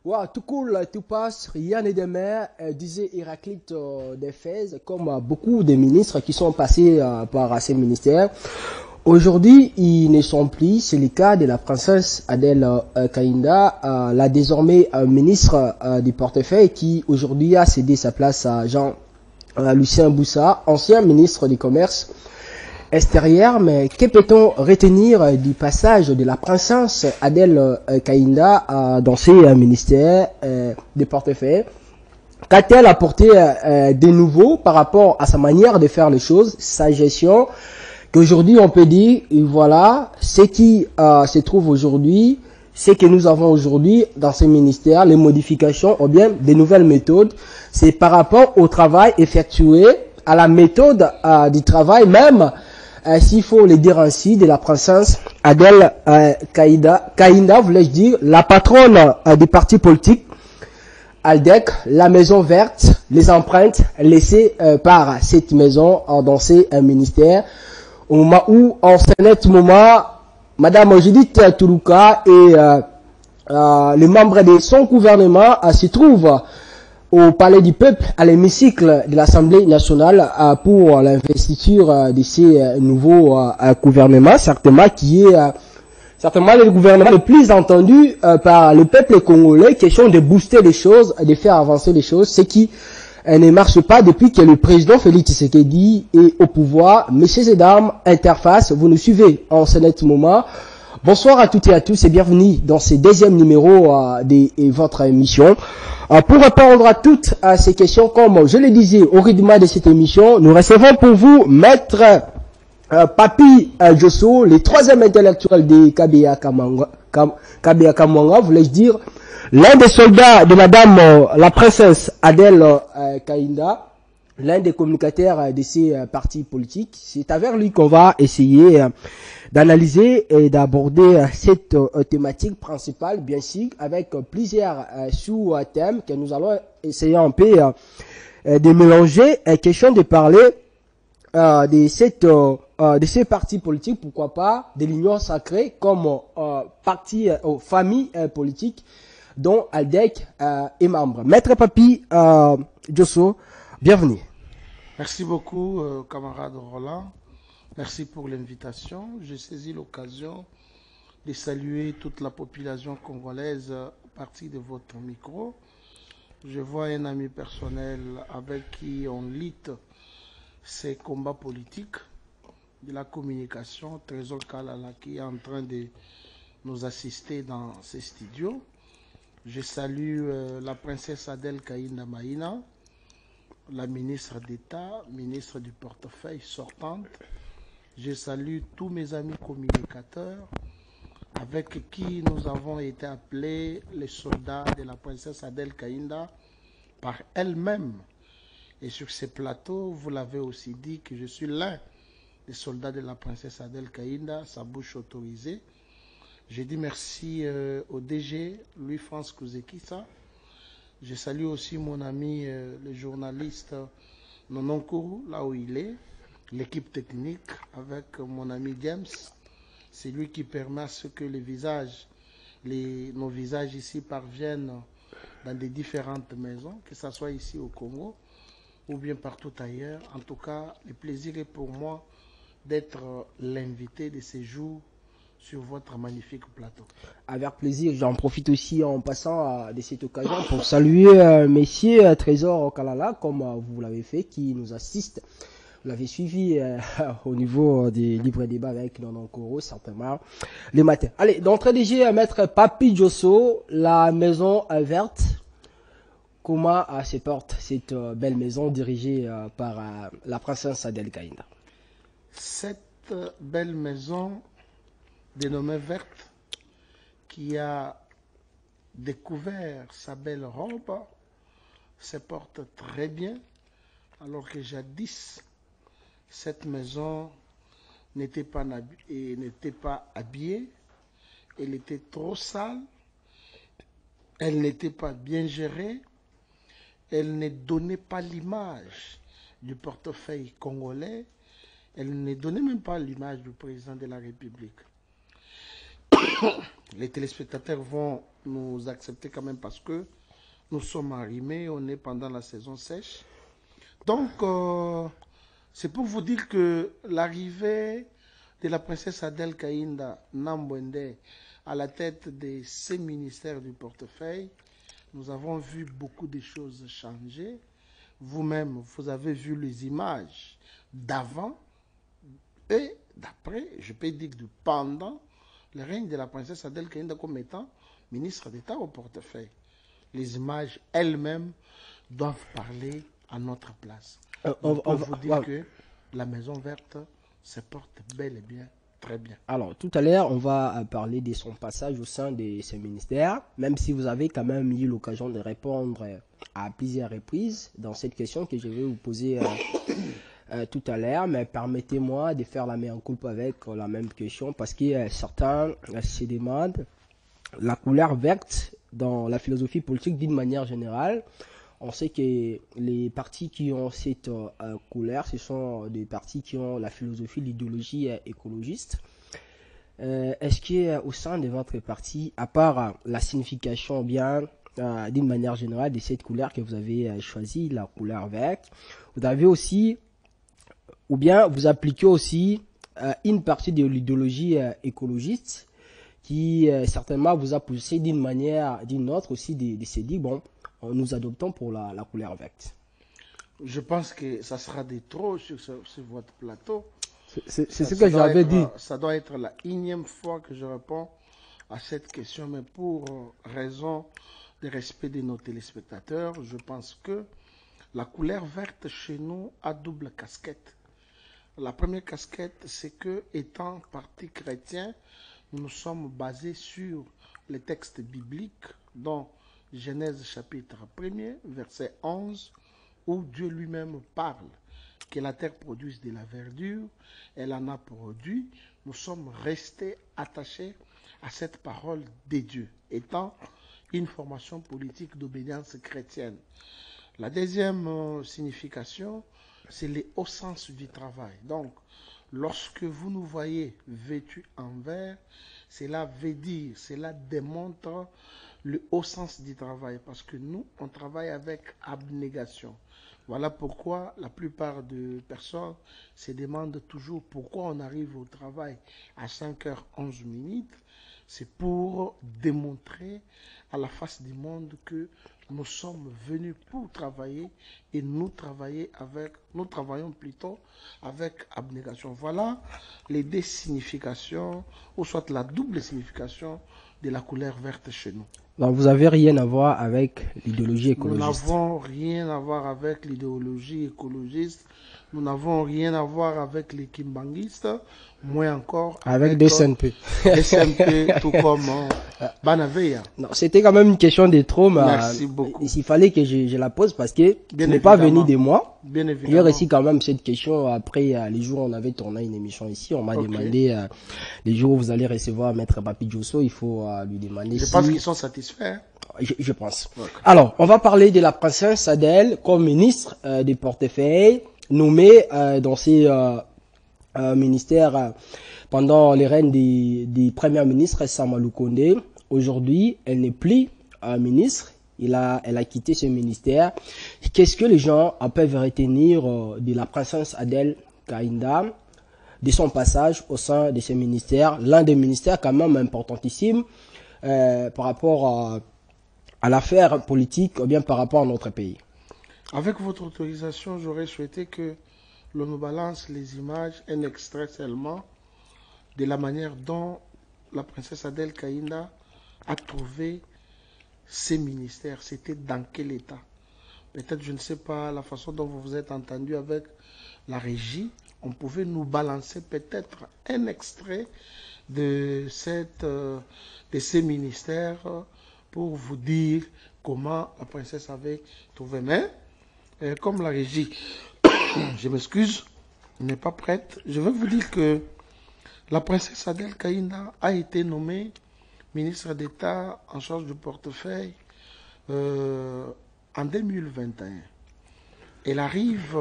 Ouais, tout cool, tout passe, rien n'est demain, disait Héraclite d'Éphèse, comme beaucoup de ministres qui sont passés par ces ministères. Aujourd'hui, ils ne sont plus, c'est le cas de la princesse Adèle Kaïnda, la désormais ministre du portefeuille qui aujourd'hui a cédé sa place à Jean-Lucien Boussa, ancien ministre du Commerce extérieur. Mais que peut-on retenir du passage de la princesse Adèle Kaïnda dans ses ministères de portefeuille? Qu'a-t-elle apporté de nouveau par rapport à sa manière de faire les choses, sa gestion, qu'aujourd'hui on peut dire, et voilà, ce qui se trouve aujourd'hui, ce que nous avons aujourd'hui dans ces ministères, les modifications ou bien des nouvelles méthodes, c'est par rapport au travail effectué, à la méthode du travail même, s'il faut le dire ainsi, de la princesse Adèle Kaïnda, voulais-je dire, la patronne du parti politique ALDEC, la maison verte, les empreintes laissées par cette maison dans ces ministères, au moment où, en ce moment, Madame Judith Toulouka et les membres de son gouvernement se trouvent au Palais du Peuple, à l'hémicycle de l'Assemblée nationale pour l'investiture de ces nouveaux gouvernements, certainement qui est certainement le gouvernement le plus entendu par le peuple congolais, question de booster les choses, de faire avancer les choses, ce qui ne marche pas depuis que le président Félix Tshisekedi est au pouvoir. Messieurs et dames, interface, vous nous suivez en ce moment. Bonsoir à toutes et à tous et bienvenue dans ce deuxième numéro de votre émission. Pour répondre à toutes ces questions, comme je le disais au rythme de cette émission, nous recevons pour vous Maître Papi Josso, le troisième intellectuel de Kabea Kamwanga, voulais-je dire, l'un des soldats de Madame la princesse Adèle Kaïnda, l'un des communicateurs de ces partis politiques. C'est avec lui qu'on va essayer d'analyser et d'aborder cette thématique principale, bien sûr, avec plusieurs sous-thèmes que nous allons essayer un peu de mélanger. Question de parler de ces partis politiques, pourquoi pas, de l'Union sacrée comme parti, famille politique dont ALDEC est membre. Maître Papi Josso, bienvenue. Merci beaucoup, camarade Roland. Merci pour l'invitation. J'ai saisi l'occasion de saluer toute la population congolaise à partir de votre micro. Je vois un ami personnel avec qui on lit ces combats politiques de la communication, Trésor Kalala, qui est en train de nous assister dans ces studios. Je salue la princesse Adèle Kaïnda Maïna, la ministre d'État, ministre du portefeuille sortante. Je salue tous mes amis communicateurs avec qui nous avons été appelés les soldats de la princesse Adèle Kaïnda par elle-même. Et sur ces plateaux, vous l'avez aussi dit que je suis l'un des soldats de la princesse Adèle Kaïnda, sa bouche autorisée. Je dis merci au DG, Louis-France Kouzekissa. Je salue aussi mon ami, le journaliste Nononkuru, là où il est, l'équipe technique avec mon ami James. C'est lui qui permet à ce que les visages, nos visages ici parviennent dans des différentes maisons, que ce soit ici au Congo ou bien partout ailleurs. En tout cas, le plaisir est pour moi d'être l'invité de ces jours sur votre magnifique plateau. Avec plaisir, j'en profite aussi en passant de cette occasion pour saluer messieurs Trésor Kalala, comme vous l'avez fait, qui nous assiste. Vous l'avez suivi au niveau des libres débats avec Nononkoro, certainement, les matins. Allez, d'entrée de jeu, Maître Papi Josso, la maison verte. Comment se porte cette belle maison dirigée par la princesse Adèle Kaïnda? Cette belle maison dénommée verte, qui a découvert sa belle robe, se porte très bien, alors que jadis, cette maison n'était pas habillée, elle était trop sale, elle n'était pas bien gérée, elle ne donnait pas l'image du portefeuille congolais, elle ne donnait même pas l'image du président de la République. les téléspectateurs vont nous accepter quand même parce que nous sommes arrimés, on est pendant la saison sèche. Donc, c'est pour vous dire que l'arrivée de la princesse Adel Kaïnda Nambwende à la tête de ces ministères du portefeuille, nous avons vu beaucoup de choses changer. Vous-même, vous avez vu les images d'avant et d'après, je peux dire de pendant le règne de la princesse Adel Kaïnda comme étant ministre d'État au portefeuille. Les images elles-mêmes doivent parler à notre place. On peut vous dire que la Maison Verte se porte bel et bien, très bien. Alors, tout à l'heure, on va parler de son passage au sein de ces ministères, même si vous avez quand même eu l'occasion de répondre à plusieurs reprises dans cette question que je vais vous poser tout à l'heure, mais permettez-moi de faire la mea culpa avec la même question, parce que certains se demandent la couleur verte dans la philosophie politique d'une manière générale. On sait que les partis qui ont cette couleur, ce sont des partis qui ont la philosophie, l'idéologie écologiste. Est-ce qu'au sein de votre parti, à part la signification bien d'une manière générale de cette couleur que vous avez choisie, la couleur verte, vous avez aussi, ou bien vous appliquez aussi une partie de l'idéologie écologiste qui certainement vous a poussé d'une manière, d'une autre aussi de se dire, bon, nous adoptons pour la couleur verte. Je pense que ça sera de trop sur votre plateau. C'est ce que j'avais dit. Ça doit être la énième fois que je réponds à cette question, mais pour raison de respect de nos téléspectateurs, je pense que la couleur verte chez nous a double casquette. La première casquette, c'est que, étant parti chrétien, nous sommes basés sur les textes bibliques, dont Genèse chapitre 1er, verset 11, où Dieu lui-même parle que la terre produise de la verdure, elle en a produit. Nous sommes restés attachés à cette parole de Dieu, étant une formation politique d'obédience chrétienne. La deuxième signification, c'est le haut sens du travail. Donc, lorsque vous nous voyez vêtus en vert, cela veut dire, cela démontre le haut sens du travail, parce que nous, on travaille avec abnégation. Voilà pourquoi la plupart des personnes se demandent toujours pourquoi on arrive au travail à 5h11. C'est pour démontrer à la face du monde que nous sommes venus pour travailler et nous travaillons plutôt avec abnégation. Voilà les deux significations, ou soit la double signification de la couleur verte chez nous. Donc vous n'avez rien à voir avec l'idéologie écologiste. Nous n'avons rien à voir avec l'idéologie écologiste. Nous n'avons rien à voir avec les kimbanguistes, moins encore avec des SNP. Des SNP, tout comme Banaveya. Non, c'était quand même une question de trop, mais merci beaucoup. Il fallait que je la pose parce que ce n'est pas venu de moi. Bien évidemment. J'ai reçu quand même cette question après les jours où on avait tourné une émission ici. On m'a demandé les jours où vous allez recevoir Maître Papi Djosso, il faut lui demander Je pense qu'ils sont satisfaits. Je pense. Alors, on va parler de la princesse Adel comme ministre des portefeuilles, nommée dans ces ministères pendant les règnes des premiers ministres Samalou Kondé. Aujourd'hui, elle n'est plus ministre. Elle a quitté ce ministère. Qu'est-ce que les gens peuvent retenir de la princesse Adel Kaïnda, de son passage au sein de ce ministère, l'un des ministères quand même importantissime par rapport à l'affaire politique ou bien par rapport à notre pays? Avec votre autorisation, j'aurais souhaité que l'on nous balance les images, un extrait seulement, de la manière dont la princesse Adel Kaïnda a trouvé ses ministères. C'était dans quel état? Peut-être, je ne sais pas, la façon dont vous vous êtes entendu avec la régie, on pouvait nous balancer peut-être un extrait de ces ministères pour vous dire comment la princesse avait trouvé. Mais, comme la régie, je m'excuse, n'est pas prête, je vais vous dire que la princesse Adel Kaïnda a été nommée ministre d'État en charge du portefeuille en 2021. Elle arrive,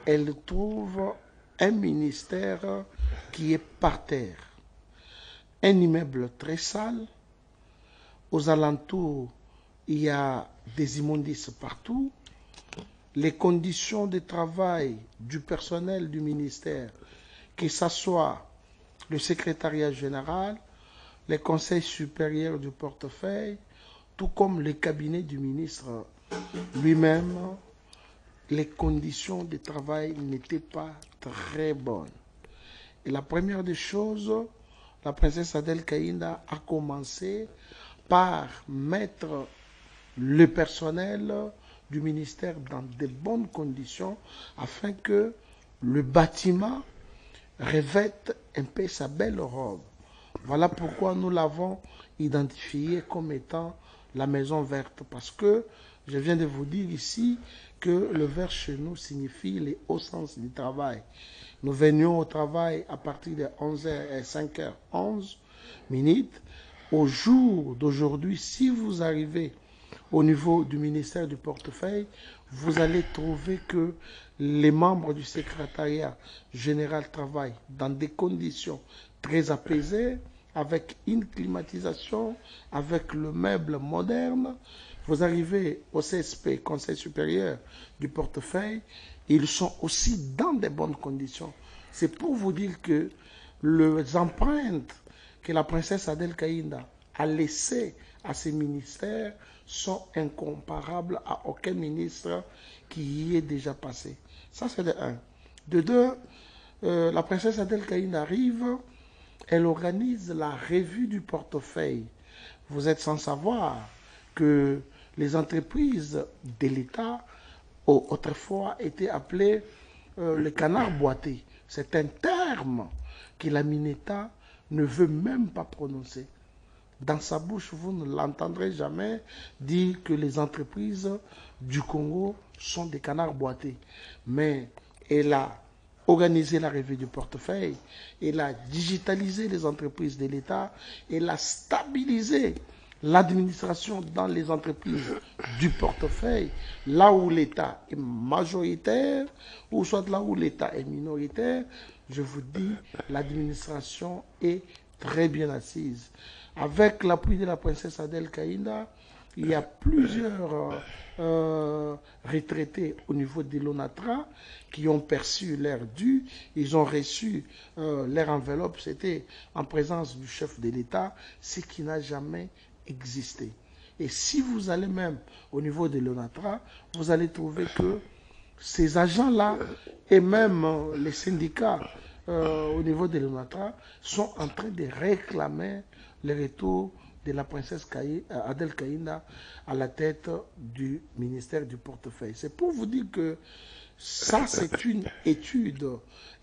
elle trouve un ministère qui est par terre. un immeuble très sale. Aux alentours, il y a des immondices partout. Les conditions de travail du personnel du ministère, que ce soit le secrétariat général, les conseils supérieurs du portefeuille, tout comme le cabinet du ministre lui-même, les conditions de travail n'étaient pas très bonnes. Et la première des choses, la princesse Adel Kaïnda a commencé par mettre le personnel du ministère dans de bonnes conditions afin que le bâtiment revête un peu sa belle robe. Voilà pourquoi nous l'avons identifié comme étant la maison verte, parce que je viens de vous dire ici que le vert chez nous signifie les hauts sens du travail. Nous venions au travail à partir de 11h et 5h11 minutes. Au jour d'aujourd'hui, si vous arrivez au niveau du ministère du portefeuille, vous allez trouver que les membres du secrétariat général travaillent dans des conditions très apaisées, avec une climatisation, avec le meuble moderne. Vous arrivez au CSP, Conseil supérieur du portefeuille, ils sont aussi dans de bonnes conditions. C'est pour vous dire que les empreintes que la princesse Adel Kaïnda a laissées à ses ministères sont incomparables à aucun ministre qui y est déjà passé. Ça, c'est de un. De deux, la princesse Adel Kaïnda arrive, elle organise la revue du portefeuille. Vous êtes sans savoir que les entreprises de l'État, autrefois, étaient appelées le canard boité. C'est un terme que la Mineta ne veut même pas prononcer. Dans sa bouche, vous ne l'entendrez jamais dire que les entreprises du Congo sont des canards boités. Mais elle a organisé la revue du portefeuille, elle a digitalisé les entreprises de l'État, elle a stabilisé l'administration dans les entreprises du portefeuille, là où l'État est majoritaire, ou soit là où l'État est minoritaire. Je vous dis, l'administration est très bien assise. Avec l'appui de la princesse Adel Kaïnda, il y a plusieurs retraités au niveau de l'ONATRA qui ont perçu leur dû. Ils ont reçu leur enveloppe. C'était en présence du chef de l'État, ce qui n'a jamais existé. Et si vous allez même au niveau de l'ONATRA, vous allez trouver que ces agents-là et même les syndicats au niveau de l'ONATRA sont en train de réclamer le retour de la princesse Adel Kaïnda à la tête du ministère du portefeuille. C'est pour vous dire que ça, c'est une étude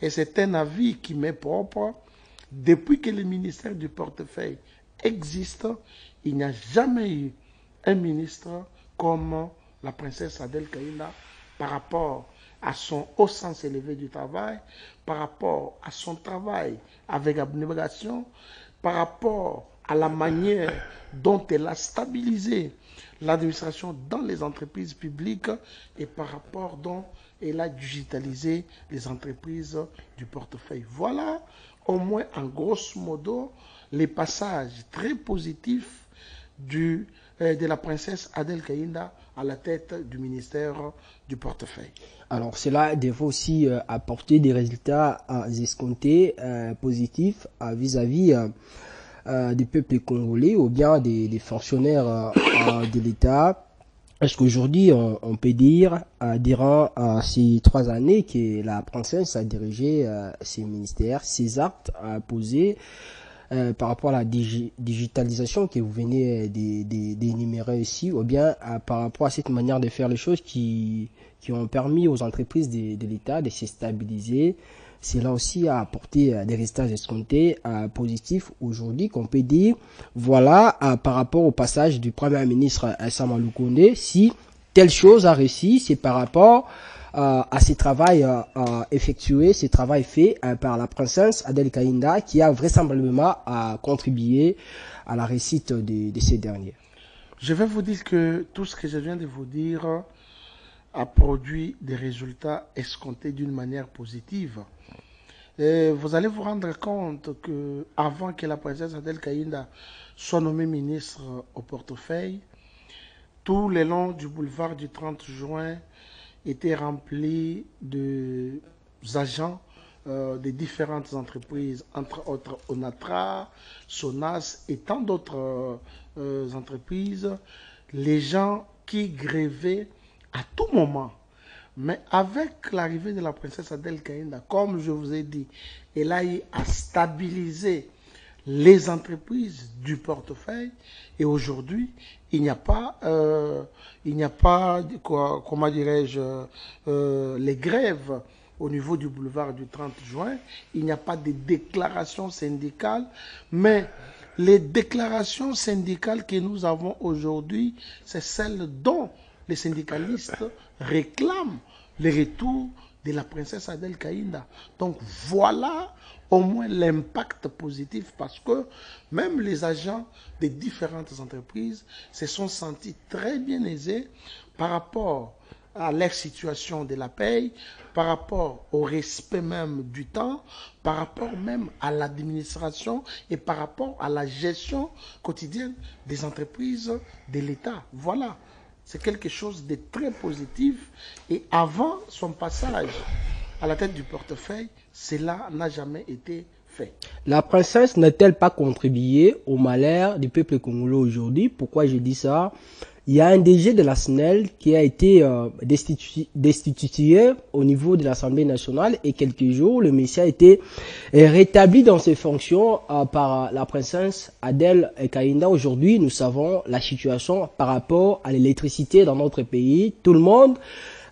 et c'est un avis qui m'est propre. Depuis que le ministère du portefeuille existe, il n'y a jamais eu un ministre comme la princesse Adel Kaïnda par rapport à son haut sens élevé du travail, par rapport à son travail avec abnégation, par rapport à la manière dont elle a stabilisé l'administration dans les entreprises publiques et par rapport dont elle a digitalisé les entreprises du portefeuille. Voilà au moins en grosso modo les passages très positifs de la princesse Adel Kaïnda à la tête du ministère du portefeuille. Alors cela devrait aussi apporter des résultats escomptés positifs vis-à-vis des peuples congolais ou bien des fonctionnaires de l'État. Est-ce qu'aujourd'hui on peut dire, durant ces 3 années que la princesse a dirigé ses ministères, ses actes posés par rapport à la digitalisation que vous venez d'énumérer ici, ou bien par rapport à cette manière de faire les choses qui ont permis aux entreprises de l'État de se stabiliser, cela aussi a apporté des résultats escomptés positifs aujourd'hui qu'on peut dire, voilà, par rapport au passage du Premier ministre Sama Lukonde, si telle chose a réussi, c'est par rapport à ce travail effectué, ce travail fait par la princesse Adel Kaïnda qui a vraisemblablement contribué à la réussite de ces derniers. Je vais vous dire que tout ce que je viens de vous dire a produit des résultats escomptés d'une manière positive. Et vous allez vous rendre compte que avant que la princesse Adel Kaïnda soit nommée ministre au portefeuille, tout le long du boulevard du 30 juin était rempli de agents des différentes entreprises, entre autres Onatra, Sonas et tant d'autres entreprises, les gens qui grévaient à tout moment. Mais avec l'arrivée de la princesse Adel Kaïnda, comme je vous ai dit, elle a eu à stabiliser les entreprises du portefeuille et aujourd'hui, il n'y a pas, comment dirais-je, les grèves au niveau du boulevard du 30 juin, il n'y a pas de déclarations syndicales, mais les déclarations syndicales que nous avons aujourd'hui, c'est celles dont les syndicalistes réclament le retour de la princesse Adel Kaïnda. Donc voilà au moins l'impact positif parce que même les agents des différentes entreprises se sont sentis très bien aisés par rapport à leur situation de la paye, par rapport au respect même du temps, par rapport même à l'administration et par rapport à la gestion quotidienne des entreprises de l'État. Voilà, c'est quelque chose de très positif et avant son passage à la tête du portefeuille, cela n'a jamais été fait. La princesse n'a-t-elle pas contribué au malheur du peuple congolais aujourd'hui? Pourquoi je dis ça? Il y a un DG de la SNEL qui a été destitué au niveau de l'Assemblée nationale et quelques jours, le monsieur a été rétabli dans ses fonctions par la princesse Adel Kaïnda. Aujourd'hui, nous savons la situation par rapport à l'électricité dans notre pays. Tout le monde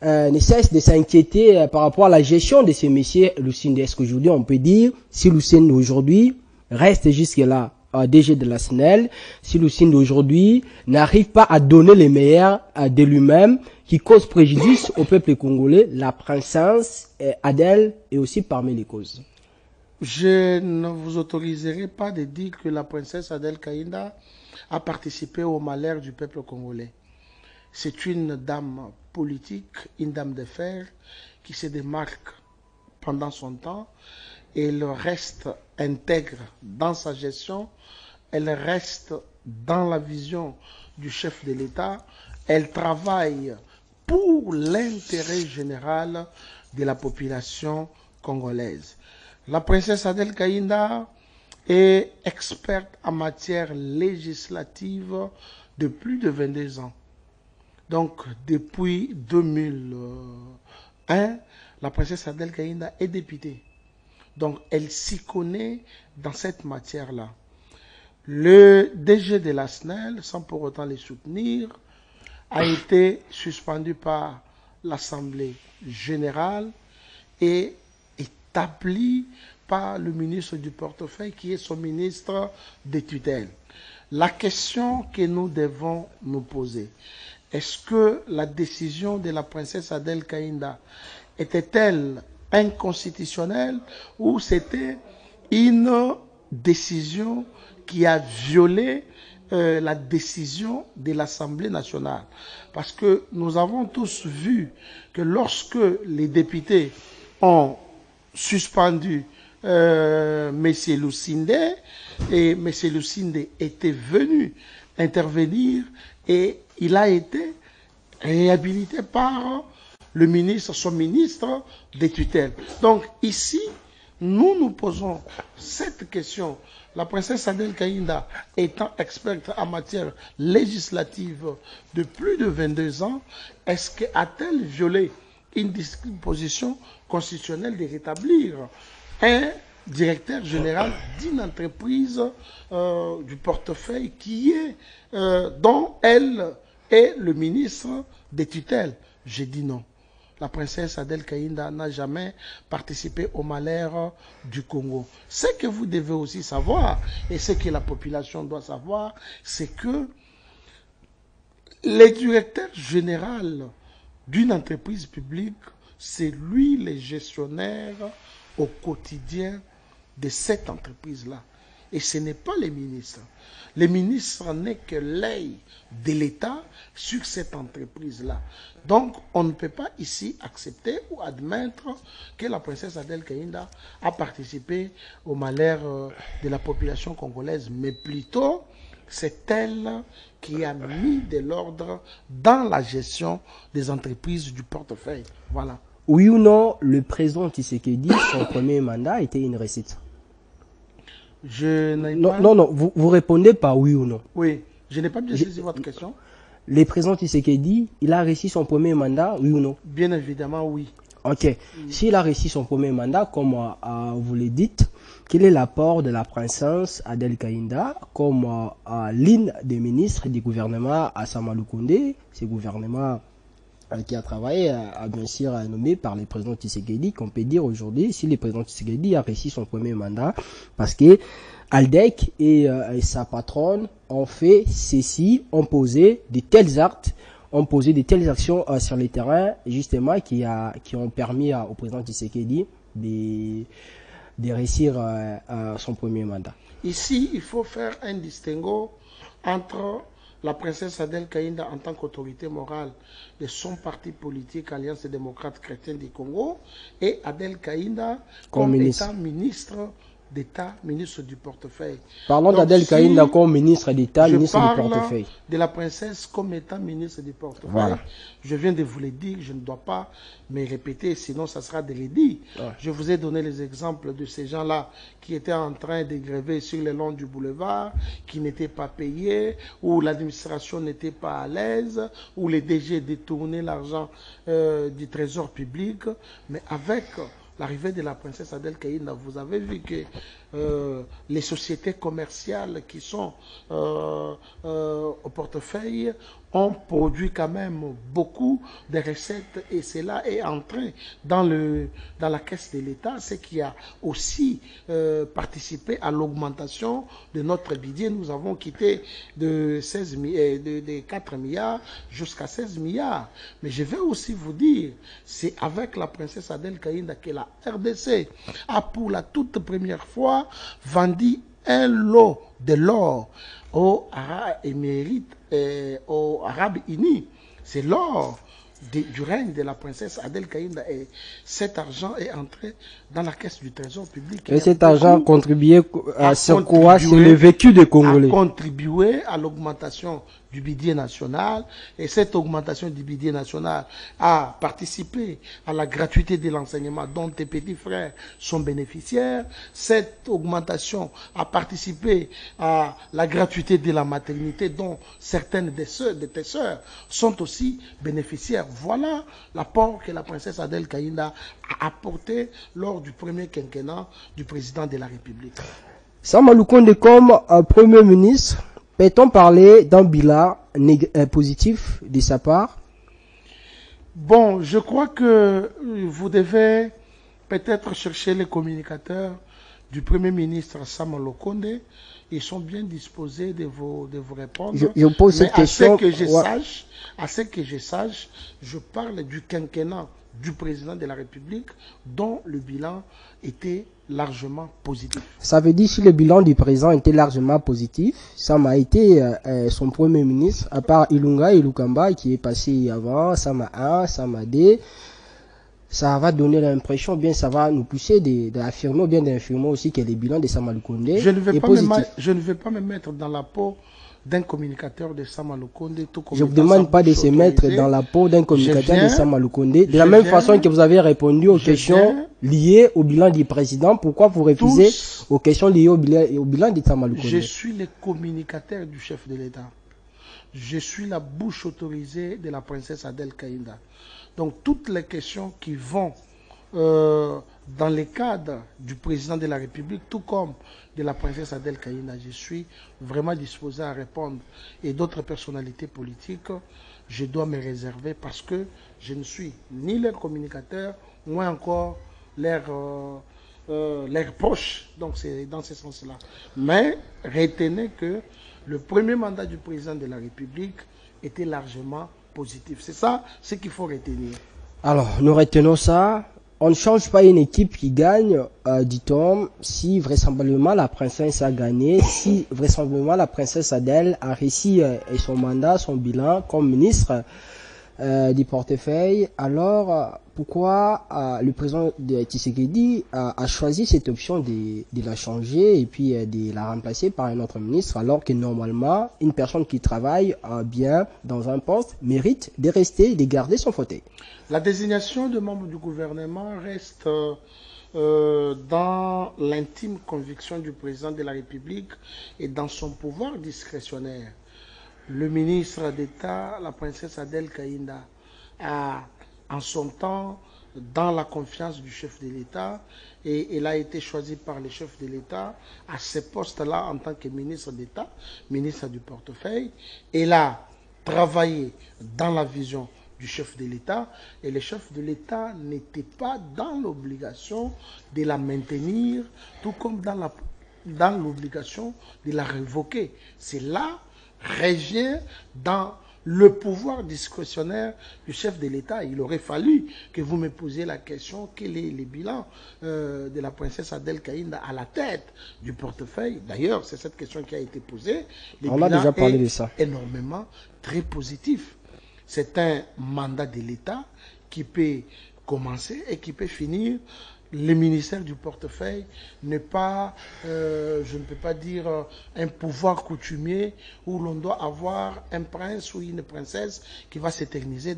ne cesse de s'inquiéter par rapport à la gestion de ce monsieur Lucinde. Est-ce qu'aujourd'hui, on peut dire, si Lucinde aujourd'hui reste jusque-là DG de la SNEL, si Lucinde aujourd'hui n'arrive pas à donner les meilleurs de lui-même, qui cause préjudice au peuple congolais, la princesse Adel est aussi parmi les causes. Je ne vous autoriserai pas de dire que la princesse Adel Kaïnda a participé au malheur du peuple congolais. C'est une dame politique, une dame de fer, qui se démarque pendant son temps et elle reste intègre dans sa gestion, elle reste dans la vision du chef de l'État, elle travaille pour l'intérêt général de la population congolaise. La princesse Adel Kaïnda est experte en matière législative de plus de 22 ans. Donc, depuis 2001, la princesse Adel Kaïnda est députée. Donc, elle s'y connaît dans cette matière-là. Le DG de la SNEL, sans pour autant les soutenir, a été suspendu par l'Assemblée générale et établi par le ministre du portefeuille qui est son ministre de tutelle. La question que nous devons nous poser, est-ce que la décision de la princesse Adel Kaïnda était-elle inconstitutionnelle ou c'était une décision qui a violé la décision de l'Assemblée nationale? Parce que nous avons tous vu que lorsque les députés ont suspendu M. Lucinde et M. Lucinde était venu intervenir et il a été réhabilité par le ministre, son ministre des tutelles. Donc ici, nous nous posons cette question. La princesse Adel Kaïnda étant experte en matière législative de plus de 22 ans, est-ce qu'a-t-elle violé une disposition constitutionnelle de rétablir un directeur général d'une entreprise du portefeuille qui est, dont elle est le ministre des tutelles? J'ai dit non. La princesse Adel Kaïnda n'a jamais participé au malheur du Congo. Ce que vous devez aussi savoir, et ce que la population doit savoir, c'est que le directeur général d'une entreprise publique, c'est lui le gestionnaire au quotidien de cette entreprise-là. Et ce n'est pas les ministres. Les ministres n'est que l'œil de l'État sur cette entreprise-là. Donc, on ne peut pas ici accepter ou admettre que la princesse Adel Kaïnda a participé au malheur de la population congolaise, mais plutôt c'est elle qui a mis de l'ordre dans la gestion des entreprises du portefeuille. Voilà. Oui ou non, le président Tshisekedi, son premier mandat était une réussite? Je n'ai Non, pas... non, vous répondez par oui ou non. Oui, je n'ai pas bien saisi votre question. Le président Tshisekedi, il a réussi son premier mandat, oui ou non? Bien évidemment, oui. Ok. S'il a réussi son premier mandat, comme vous le dites, quel est l'apport de la princesse Adel Kaïnda comme l'une des ministres du gouvernement à Samaloukoundé, ce gouvernement qui a travaillé, bien sûr, nommé par le président Tshisekedi, qu'on peut dire aujourd'hui, si le président Tshisekedi a réussi son premier mandat, parce que Aldec et sa patronne ont fait ceci, ont posé de tels actes, ont posé de telles actions sur le terrain, justement, qui ont permis au président Tshisekedi de réussir son premier mandat. Ici, il faut faire un distinguo entre la princesse Adel Kaïnda en tant qu'autorité morale de son parti politique Alliance des démocrates chrétiens du Congo et Adel Kaïnda comme étant ministre d'État, ministre du portefeuille. Parlons d'Adel Kaïnda comme ministre d'État, ministre du portefeuille. De la princesse comme étant ministre du portefeuille. Voilà. Je viens de vous le dire, je ne dois pas me répéter, sinon ça sera de redit. Ouais. Je vous ai donné les exemples de ces gens-là qui étaient en train de gréver sur le long du boulevard, qui n'étaient pas payés, où l'administration n'était pas à l'aise, où les DG détournaient l'argent du trésor public, mais avec l'arrivée de la princesse Adel Kaïnda, vous avez vu que les sociétés commerciales qui sont au portefeuille ont produit quand même beaucoup de recettes et cela est entré dans la caisse de l'État, ce qui a aussi participé à l'augmentation de notre budget. Nous avons quitté de 4 milliards jusqu'à 16 milliards. Mais je vais aussi vous dire, c'est avec la princesse Adel Kaïnda que la RDC a pour la toute première fois vendu un lot de l'or aux Arabes Unis. C'est l'or du règne de la princesse Adel Kaïnda et cet argent est entré dans la caisse du trésor public. Et cet argent contribuait sur quoi? Sur le vécu des Congolais. A contribué à l'augmentation du budget national et cette augmentation du budget national a participé à la gratuité de l'enseignement dont tes petits frères sont bénéficiaires. Cette augmentation a participé à la gratuité de la maternité dont certaines de tes sœurs sont aussi bénéficiaires. Voilà l'apport que la princesse Adel Kaïnda a apporté lors du premier quinquennat du président de la République. Samaloukoundé comme Premier ministre, peut-on parler d'un bilan positif de sa part? Bon, je crois que vous devez peut-être chercher les communicateurs du Premier ministre Samaloukoundé. Ils sont bien disposés de vous répondre. Je pose cette question. À ce que je sache, je parle du quinquennat du président de la République dont le bilan était largement positif. Ça veut dire que si le bilan du président était largement positif, ça m'a été son premier ministre, à part Ilunga et Lukamba qui est passé avant, Sama 1, Sama 2, ça va donner l'impression, bien ça va nous pousser d'affirmer ou bien d'infirmer aussi que le bilan de Samaloukoundé est positif. Je ne vais pas me mettre dans la peau d'un communicateur de Samaloukoundé. Je ne vous demande pas de se mettre dans la peau d'un communicateur de Samaloukoundé. De la même façon que vous avez répondu aux questions liées au bilan du président, pourquoi vous refusez aux questions liées au bilan de Samaloukoundé? Je suis le communicateur du chef de l'État. Je suis la bouche autorisée de la princesse Adel Kaïnda. Donc toutes les questions qui vont dans le cadre du président de la République, tout comme de la princesse Adel Kaïnda, je suis vraiment disposé à répondre. Et d'autres personnalités politiques, je dois me réserver parce que je ne suis ni leur communicateur, moins encore leur proche. Donc c'est dans ce sens-là. Mais retenez que le premier mandat du président de la République était largement positif. C'est ça ce qu'il faut retenir. Alors, nous retenons ça. On ne change pas une équipe qui gagne, dit-on, si vraisemblablement la princesse a gagné, si vraisemblablement la princesse Adèle a réussi son mandat, son bilan comme ministre du portefeuille. Alors, pourquoi le président de Tshisekedi a choisi cette option de la changer et puis de la remplacer par un autre ministre, alors que normalement, une personne qui travaille bien dans un poste mérite de rester, de garder son fauteuil? La désignation de membres du gouvernement reste dans l'intime conviction du président de la République et dans son pouvoir discrétionnaire. Le ministre d'État, la princesse Adèle Kaïnda, a en son temps, dans la confiance du chef de l'État, et elle a été choisie par le chef de l'État à ce poste-là en tant que ministre d'État, ministre du portefeuille. Elle a travaillé dans la vision du chef de l'État, et le chef de l'État n'était pas dans l'obligation de la maintenir, tout comme dans l'obligation de la révoquer. C'est là revient dans le pouvoir discrétionnaire du chef de l'État. Il aurait fallu que vous me posiez la question, quel est le bilan de la princesse Adèle Kaïnda à la tête du portefeuille. D'ailleurs, c'est cette question qui a été posée. On a déjà parlé de ça. Énormément, très positif. C'est un mandat de l'État qui peut commencer et qui peut finir. Le ministère du portefeuille n'est pas, je ne peux pas dire, un pouvoir coutumier où l'on doit avoir un prince ou une princesse qui va s'éterniser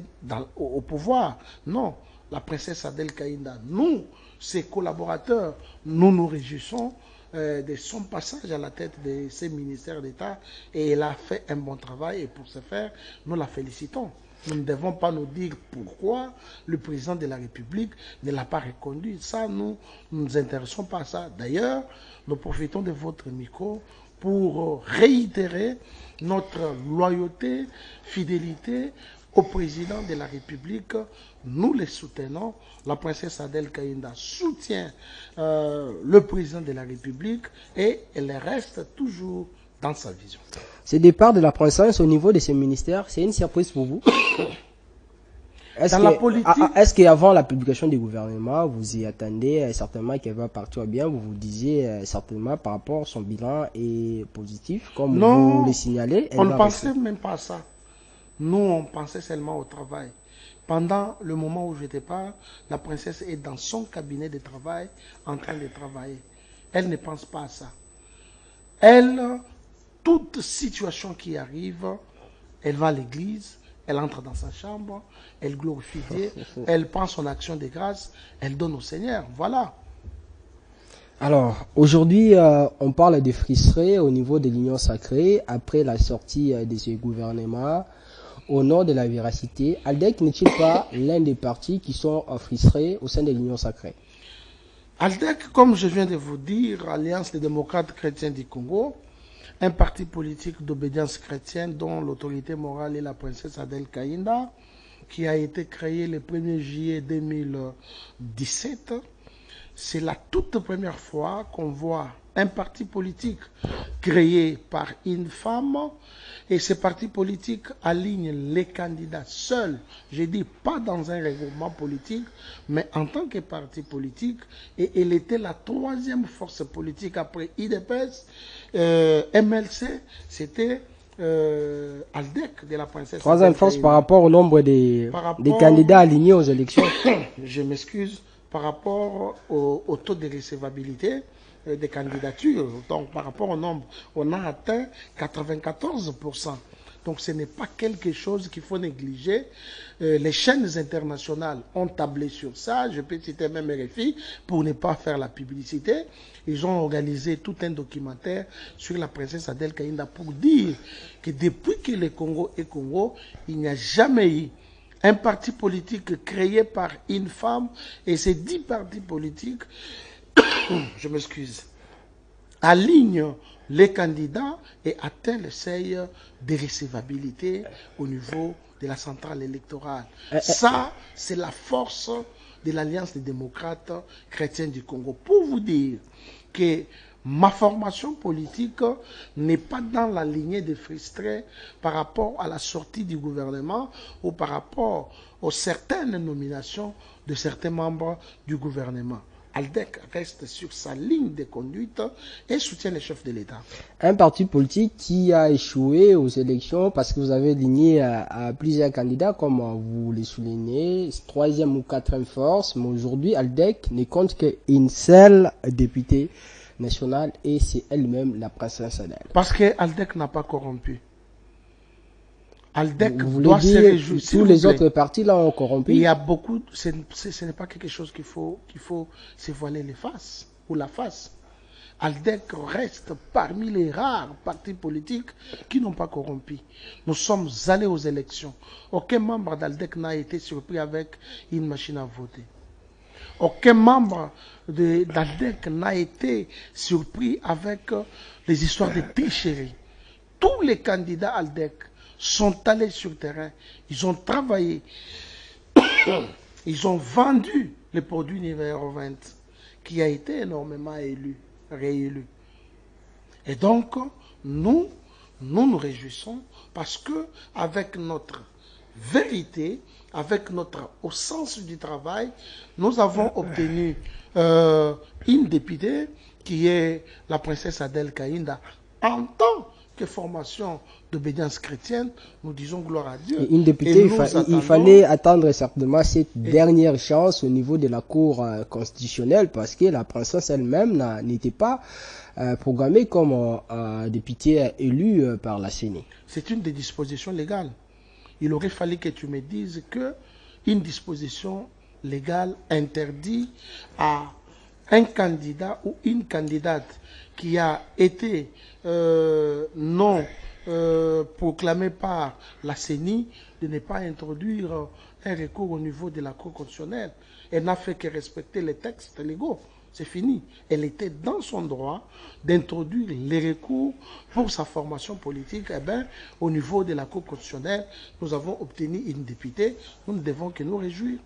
au pouvoir. Non, la princesse Adèle Kaïnda, nous, ses collaborateurs, nous nous réjouissons de son passage à la tête de ces ministères d'État, et elle a fait un bon travail, et pour ce faire, nous la félicitons. Nous ne devons pas nous dire pourquoi le président de la République ne l'a pas reconduit. Ça, nous ne nous intéressons pas à ça. D'ailleurs, nous profitons de votre micro pour réitérer notre loyauté, fidélité au président de la République. Nous les soutenons. La princesse Adèle Kaïnda soutient le président de la République et elle reste toujours dans sa vision. Ce départ de la princesse au niveau de ce ministère, c'est une surprise pour vous? Est-ce qu'avant la publication du gouvernement, vous y attendez certainement qu'elle va partir bien? Vous vous disiez certainement par rapport à son bilan est positif, comme vous le signalez. On ne pensait même pas à ça. Nous, on pensait seulement au travail. Pendant le moment où je départ, la princesse est dans son cabinet de travail, en train de travailler. Elle ne pense pas à ça. Elle, toute situation qui arrive, elle va à l'église, elle entre dans sa chambre, elle glorifie Dieu, elle prend son action de grâce, elle donne au Seigneur. Voilà. Alors, aujourd'hui, on parle de frustrés au niveau de l'Union sacrée après la sortie de ce gouvernement. Au nom de la véracité, ALDEC n'est-il pas l'un des partis qui sont frustrés au sein de l'Union sacrée? ALDEC, comme je viens de vous dire, Alliance des démocrates chrétiens du Congo, un parti politique d'obédience chrétienne dont l'autorité morale est la princesse Adèle Kaïnda, qui a été créé le 1er juillet 2017. C'est la toute première fois qu'on voit un parti politique créé par une femme, et ce parti politique aligne les candidats seuls, je dis pas dans un regroupement politique, mais en tant que parti politique, et elle était la troisième force politique après IDPS, MLC, c'était ALDEC de la princesse. Troisième force par rapport au nombre des candidats alignés aux élections. Je m'excuse, par rapport au taux de recevabilité des candidatures, donc par rapport au nombre, on a atteint 94%. Donc ce n'est pas quelque chose qu'il faut négliger. Les chaînes internationales ont tablé sur ça. Je peux citer même RFI pour ne pas faire la publicité. Ils ont organisé tout un documentaire sur la princesse Adèle Kaïnda pour dire que depuis que le Congo est Congo, il n'y a jamais eu un parti politique créé par une femme, et ces 10 partis politiques, je m'excuse, alignent les candidats et atteignent le seuil de recevabilité au niveau de la centrale électorale. Ça, c'est la force de l'Alliance des démocrates chrétiens du Congo. Pour vous dire que Ma formation politique n'est pas dans la lignée des frustrés par rapport à la sortie du gouvernement ou par rapport aux certaines nominations de certains membres du gouvernement. ALDEC reste sur sa ligne de conduite et soutient les chefs de l'État. Un parti politique qui a échoué aux élections parce que vous avez ligné à plusieurs candidats, comme vous le soulignez, troisième ou quatrième force, mais aujourd'hui ALDEC ne compte qu'une seule députée nationale et c'est elle-même la princesse Adèle. Parce que ALDEC n'a pas corrompu. ALDEC vous doit dire, se réjouir. tous les autres partis là ont corrompu. Il y a beaucoup, ce n'est pas quelque chose qu'il faut se voiler les faces ou la face. ALDEC reste parmi les rares partis politiques qui n'ont pas corrompu. Nous sommes allés aux élections. Aucun membre d'ALDEC n'a été surpris avec une machine à voter. Aucun membre d'ALDEC n'a été surpris avec les histoires de tricherie. Tous les candidats ALDEC sont allés sur le terrain, ils ont travaillé, ils ont vendu le produit numéro 20 qui a été énormément réélu. Et donc, nous nous réjouissons parce que avec notre vérité, avec notre au sens du travail, nous avons obtenu une députée qui est la princesse Adèle Kaïnda en tant que formation d'obédience chrétienne, nous disons gloire à Dieu. Et une députée, il fallait attendre certainement cette dernière chance au niveau de la Cour constitutionnelle parce que la princesse elle-même n'était pas programmée comme députée élue par la CENI. C'est une des dispositions légales. Il aurait fallu que tu me dises que une disposition légale interdit à un candidat ou une candidate qui a été non proclamé par la CENI de ne pas introduire un recours au niveau de la Cour constitutionnelle. Elle n'a fait que respecter les textes légaux. C'est fini. Elle était dans son droit d'introduire les recours pour sa formation politique. Eh bien, au niveau de la Cour constitutionnelle, nous avons obtenu une députée. Nous ne devons que nous réjouir.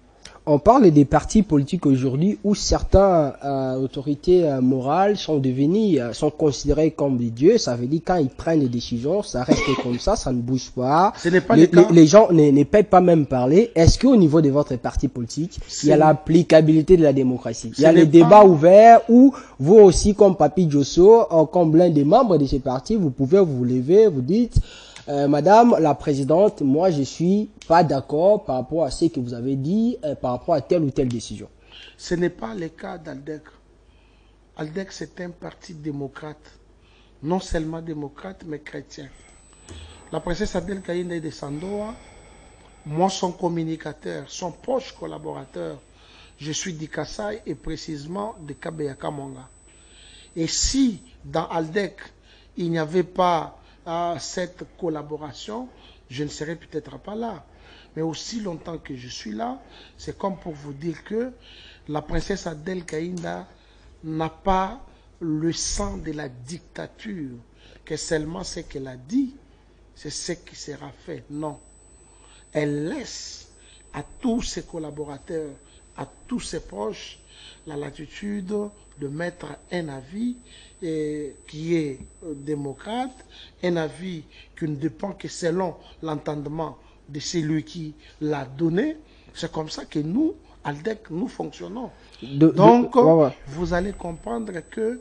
On parle des partis politiques aujourd'hui où certaines autorités morales sont devenues, sont considérées comme des dieux. Ça veut dire quand ils prennent des décisions, ça reste comme ça ne bouge pas. Ce n'est pas le cas. Les gens ne peuvent pas même parler. Est-ce qu'au niveau de votre parti politique, il y a l'applicabilité de la démocratie? Il y a les débats ouverts où vous aussi, comme Papi Djosso, comme l'un des membres de ce parti, vous pouvez vous lever, vous dites... Madame la présidente, moi je suis pas d'accord par rapport à ce que vous avez dit, par rapport à telle ou telle décision. Ce n'est pas le cas d'ALDEC. ALDEC c'est un parti démocrate, non seulement démocrate mais chrétien. La princesse Adèle Kaïnda de Sandoa, moi son communicateur, son proche collaborateur, je suis d'Ikassai et précisément de Kabeyaka Monga. Et si dans ALDEC il n'y avait pas cette collaboration, je ne serais peut-être pas là. Mais aussi longtemps que je suis là, c'est comme pour vous dire que la princesse Adèle Kaïnda n'a pas le sang de la dictature, que seulement ce qu'elle a dit, c'est ce qui sera fait. Non. Elle laisse à tous ses collaborateurs, à tous ses proches, la latitude de mettre un avis qui est démocrate, un avis qui ne dépend que selon l'entendement de celui qui l'a donné. C'est comme ça que nous, ALDEC, nous fonctionnons. Donc, vous allez comprendre que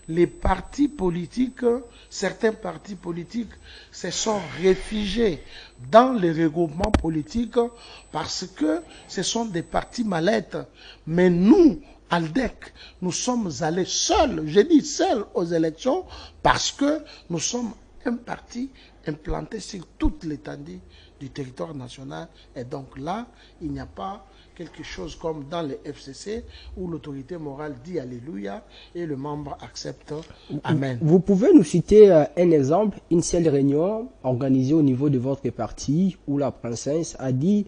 les partis politiques, certains partis politiques se sont réfugiés dans les regroupements politiques parce que ce sont des partis mallettes. Mais nous, ALDEC, nous sommes allés seuls, je dis seuls aux élections parce que nous sommes un parti implanté sur toute l'étendue du territoire national. Et donc là, il n'y a pas quelque chose comme dans les FCC où l'autorité morale dit Alléluia et le membre accepte Amen. Vous pouvez nous citer un exemple, une seule réunion organisée au niveau de votre parti où la princesse a dit,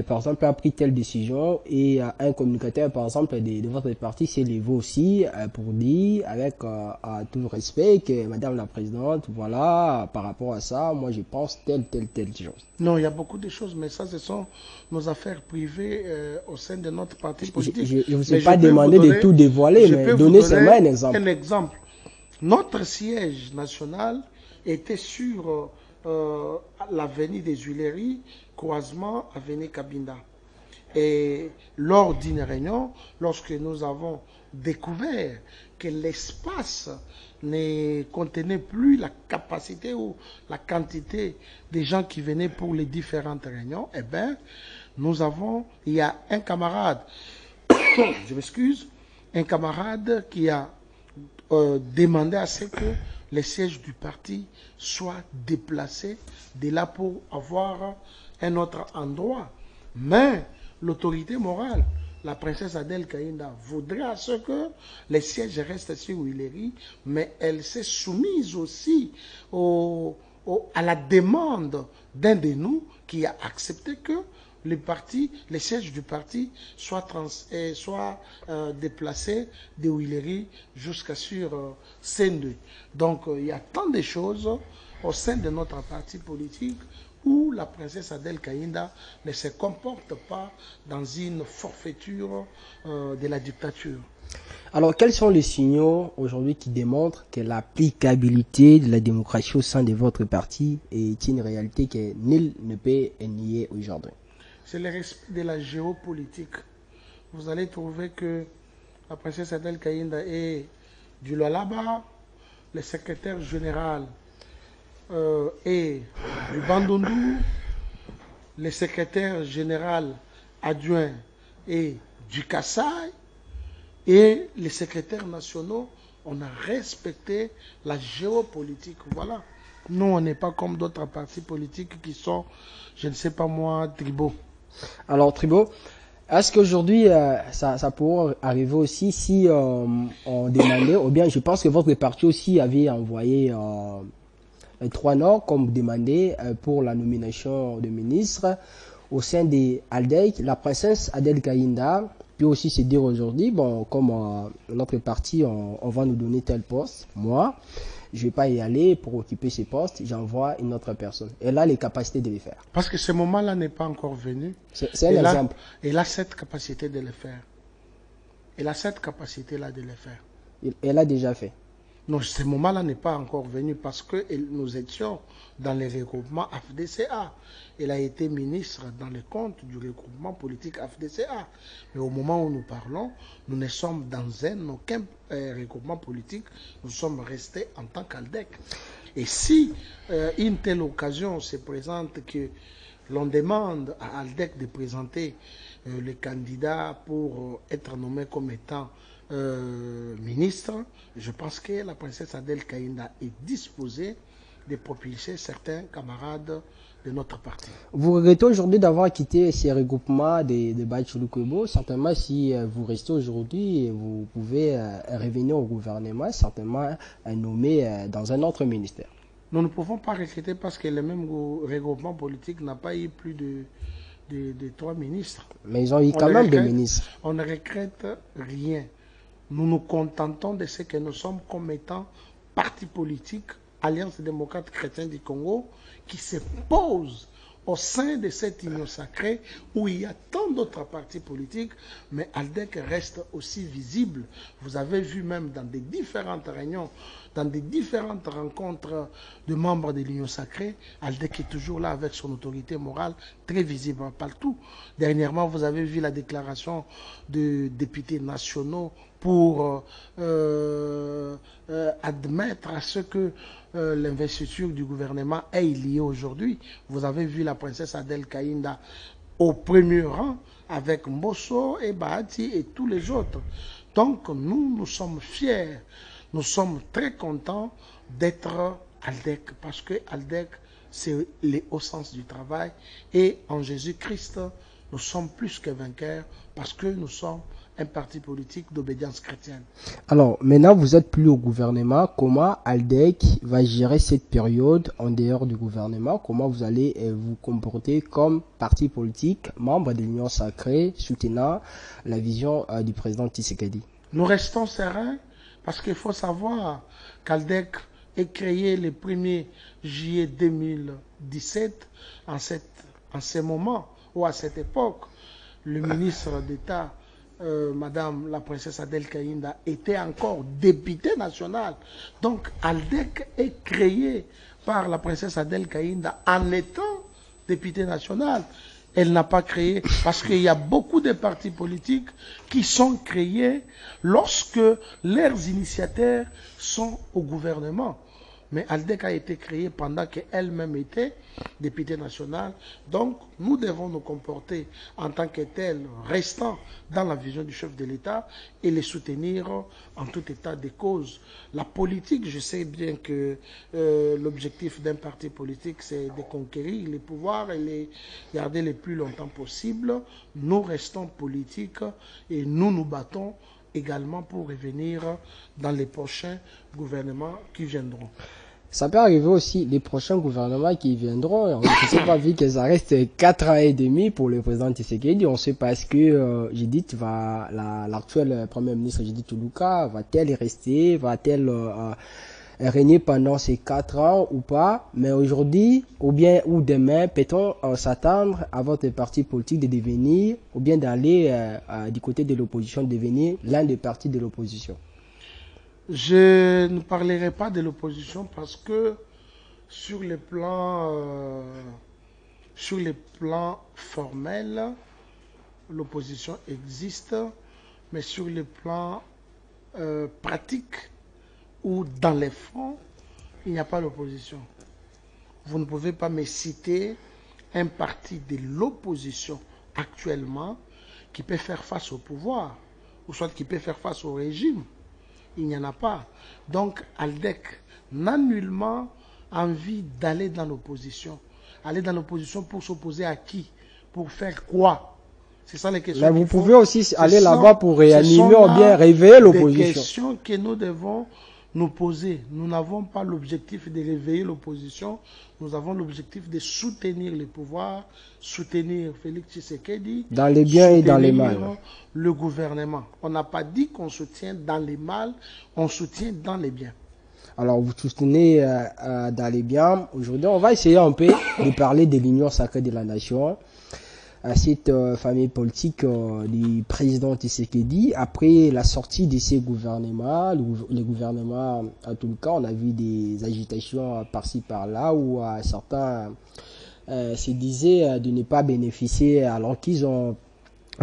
par exemple, a pris telle décision et un communicateur, par exemple, de votre parti s'est levé aussi pour dire, avec tout respect, que Madame la Présidente, voilà, par rapport à ça, moi je pense telle chose. Non, il y a beaucoup de choses, mais ça, ce sont nos affaires privées au sein de notre parti politique. Je ne vous ai pas demandé de tout dévoiler, mais donnez seulement un exemple. Un exemple. Notre siège national était sur l'avenue des Huileries, croisement avenue Cabinda. Et lors d'une réunion, lorsque nous avons découvert que l'espace ne contenait plus la capacité ou la quantité des gens qui venaient pour les différentes réunions, eh bien, il y a un camarade, je m'excuse, un camarade qui a demandé à ce que les sièges du parti soient déplacés de là pour avoir un autre endroit. Mais l'autorité morale, la princesse Adèle Kaïnda, voudrait à ce que les sièges restent sur Huileries, mais elle s'est soumise aussi à la demande d'un de nous qui a accepté que les sièges du parti soient déplacés de Huileries jusqu'à sur Sendue. Donc il y a tant de choses au sein de notre parti politique où la princesse Adèle Kaïnda ne se comporte pas dans une forfaiture de la dictature. Alors, quels sont les signaux aujourd'hui qui démontrent que l'applicabilité de la démocratie au sein de votre parti est une réalité que nul ne peut nier aujourd'hui? C'est le respect de la géopolitique. Vous allez trouver que la princesse Adèle Kaïnda est du Lualaba, le secrétaire général est du Bandundu, le secrétaire général adjoint est du Kassai, et les secrétaires nationaux, on a respecté la géopolitique. Voilà. Nous, on n'est pas comme d'autres partis politiques qui sont, je ne sais pas moi, tribaux. Alors, Tribo, est-ce qu'aujourd'hui, ça pourrait arriver aussi si on demandait, ou bien je pense que votre parti aussi avait envoyé 3 noms comme demandé pour la nomination de ministre au sein de ALDEC, la princesse Adèle Kaïnda peut aussi se dire aujourd'hui, bon, comme notre parti, on va nous donner tel poste, moi, je ne vais pas y aller pour occuper ce poste, j'envoie une autre personne. Elle a les capacités de le faire. Parce que ce moment-là n'est pas encore venu. C'est un exemple. Elle a cette capacité de le faire. Elle a cette capacité-là de le faire. Elle a déjà fait. Non, ce moment-là n'est pas encore venu parce que nous étions dans les regroupements AFDCA. Elle a été ministre dans les comptes du regroupement politique AFDCA. Mais au moment où nous parlons, nous ne sommes dans aucun regroupement politique. Nous sommes restés en tant qu'ALDEC. Et si une telle occasion se présente que l'on demande à ALDEC de présenter le candidat pour être nommé comme étant ministre, je pense que la princesse Adèle Kaïnda est disposée de propulser certains camarades de notre parti. Vous regrettez aujourd'hui d'avoir quitté ces regroupements de Baïchouloukobo. Certainement, si vous restez aujourd'hui, vous pouvez revenir au gouvernement, certainement nommé dans un autre ministère. Nous ne pouvons pas regretter parce que le même regroupement politique n'a pas eu plus de 3 ministres. Mais ils ont eu quand même des ministres. On ne regrette rien. Nous nous contentons de ce que nous sommes comme étant parti politique, Alliance démocrate chrétienne du Congo, qui se pose au sein de cette union sacrée où il y a tant d'autres partis politiques, mais ALDEC reste aussi visible. Vous avez vu même dans des différentes réunions, dans des différentes rencontres de membres de l'union sacrée, ALDEC est toujours là avec son autorité morale, très visible partout. Dernièrement, vous avez vu la déclaration de députés nationaux pour admettre à ce que l'investiture du gouvernement est liée aujourd'hui. Vous avez vu la princesse Adèle Kaïnda au premier rang avec Mbosso et Bahati et tous les autres. Donc nous sommes fiers, nous sommes très contents d'être ALDEC parce que ALDEC c'est le haut sens du travail et en Jésus-Christ nous sommes plus que vainqueurs parce que nous sommes un parti politique d'obédience chrétienne. Alors, maintenant, vous êtes plus au gouvernement. Comment ALDEC va gérer cette période en dehors du gouvernement? Comment vous allez vous comporter comme parti politique, membre de l'Union sacrée, soutenant la vision du président Tshisekedi? Nous restons sereins parce qu'il faut savoir qu'ALDEC est créé le 1er juillet 2017 en ce moment ou à cette époque. Le ministre d'État Madame la princesse Adel Kaïnda était encore députée nationale. Donc ALDEC est créé par la princesse Adel Kaïnda en étant députée nationale. Elle n'a pas créé, parce qu'il y a beaucoup de partis politiques qui sont créés lorsque leurs initiateurs sont au gouvernement. Mais ALDEC a été créée pendant qu'elle-même était députée nationale. Donc, nous devons nous comporter en tant que tels, restant dans la vision du chef de l'État et les soutenir en tout état de cause. La politique, je sais bien que l'objectif d'un parti politique, c'est de conquérir les pouvoirs et les garder le plus longtemps possible. Nous restons politiques et nous nous battons également pour revenir dans les prochains gouvernements qui viendront. Ça peut arriver aussi, les prochains gouvernements qui viendront, on ne sait pas, vu que ça reste 4 ans et demi pour le président Tshisekedi, on sait pas est-ce que Judith va, l'actuelle première ministre Judith Tuluka, va-t-elle rester, va-t-elle régner pendant ces 4 ans ou pas, mais aujourd'hui, ou bien, ou demain, peut-on s'attendre à votre parti politique de devenir, ou bien d'aller du côté de l'opposition, devenir l'un des partis de l'opposition? Je ne parlerai pas de l'opposition parce que sur le plan formel, l'opposition existe, mais sur le plan pratique ou dans les fonds, il n'y a pas d'opposition. Vous ne pouvez pas me citer un parti de l'opposition actuellement qui peut faire face au pouvoir, ou soit qui peut faire face au régime. Il n'y en a pas. Donc, ALDEC n'a nullement envie d'aller dans l'opposition. Aller dans l'opposition pour s'opposer à qui? Pour faire quoi? C'est ça les questions. Mais vous pouvez aussi aller là-bas pour réanimer ou bien réveiller l'opposition. C'est des questions que nous devons nous poser. Nous n'avons pas l'objectif de réveiller l'opposition. Nous avons l'objectif de soutenir le pouvoir, soutenir Félix Tshisekedi. Dans les biens et dans les mal. Le gouvernement. On n'a pas dit qu'on soutient dans les mal, on soutient dans les biens. Alors, vous soutenez dans les biens. Aujourd'hui, on va essayer un peu de parler de l'union sacrée de la nation. Cette famille politique du président Tshisekedi, après la sortie de ces gouvernements, les gouvernements, en tout cas, on a vu des agitations par-ci par-là où certains se disaient de ne pas bénéficier alors qu'ils ont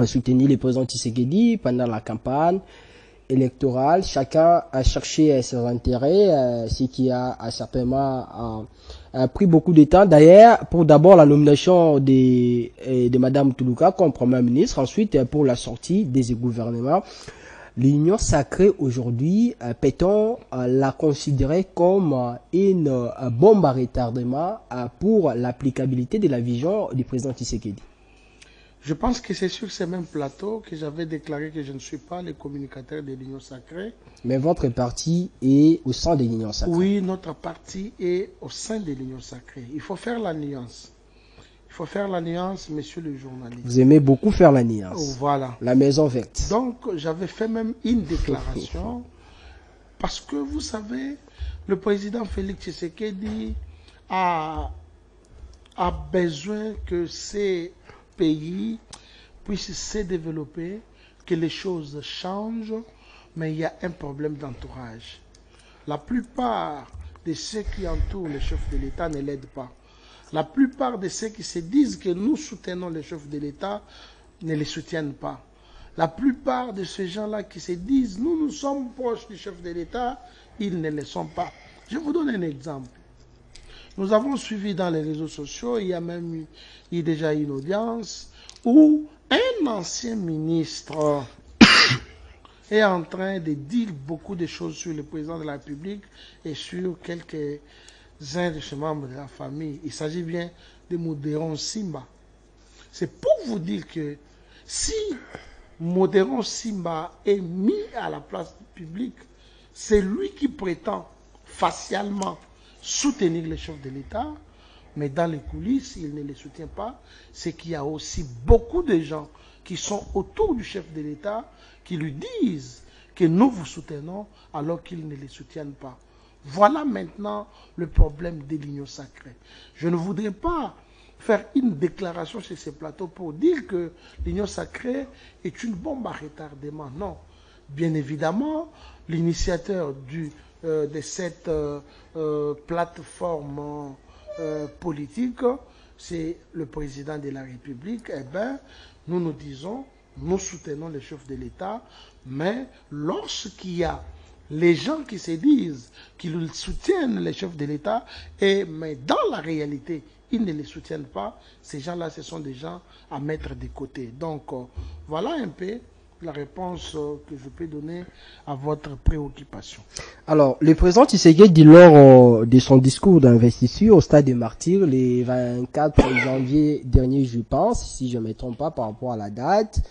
soutenu le président Tshisekedi pendant la campagne électorale. Chacun a cherché ses intérêts, ce qui a certainement pris beaucoup de temps. D'ailleurs, pour d'abord la nomination de Madame Tuluka comme première ministre, ensuite pour la sortie des gouvernements. L'union sacrée aujourd'hui, peut-on la considérer comme une bombe à retardement pour l'applicabilité de la vision du président Tshisekedi? Je pense que c'est sur ces mêmes plateaux que j'avais déclaré que je ne suis pas le communicateur de l'Union sacrée. Mais votre parti est au sein de l'Union sacrée. Oui, notre parti est au sein de l'Union sacrée. Il faut faire la nuance. Il faut faire la nuance, monsieur le journaliste. Vous aimez beaucoup faire la nuance. Oh, voilà. La maison verte. Donc, j'avais fait même une déclaration parce que, vous savez, le président Félix Tshisekedi a besoin que ces pays puissent se développer, que les choses changent, mais il y a un problème d'entourage. La plupart de ceux qui entourent le chef de l'État ne l'aident pas. La plupart de ceux qui se disent que nous soutenons le chef de l'État ne les soutiennent pas. La plupart de ces gens-là qui se disent nous sommes proches du chef de l'État, ils ne le sont pas. Je vous donne un exemple. Nous avons suivi dans les réseaux sociaux, il y a même eu déjà une audience où un ancien ministre est en train de dire beaucoup de choses sur le président de la République et sur quelques-uns de ses membres de la famille. Il s'agit bien de Modéron Simba. C'est pour vous dire que si Modéron Simba est mis à la place publique, c'est lui qui prétend facialement soutenir les chefs de l'État, mais dans les coulisses, il ne les soutient pas. C'est qu'il y a aussi beaucoup de gens qui sont autour du chef de l'État qui lui disent que nous vous soutenons alors qu'ils ne les soutiennent pas. Voilà maintenant le problème de l'union sacrée. Je ne voudrais pas faire une déclaration sur ces plateaux pour dire que l'Union sacrée est une bombe à retardement. Non. Bien évidemment, l'initiateur de cette plateforme politique, c'est le président de la République. Eh bien, nous disons, nous soutenons les chefs de l'État, mais lorsqu'il y a les gens qui se disent qu'ils soutiennent les chefs de l'État, mais dans la réalité, ils ne les soutiennent pas, ces gens-là, ce sont des gens à mettre de côté. Donc, voilà un peu la réponse que je peux donner à votre préoccupation. Alors, le président Tshisekedi, lors de son discours d'investiture au Stade des Martyrs, le 24 janvier dernier, je pense, si je ne me trompe pas par rapport à la date,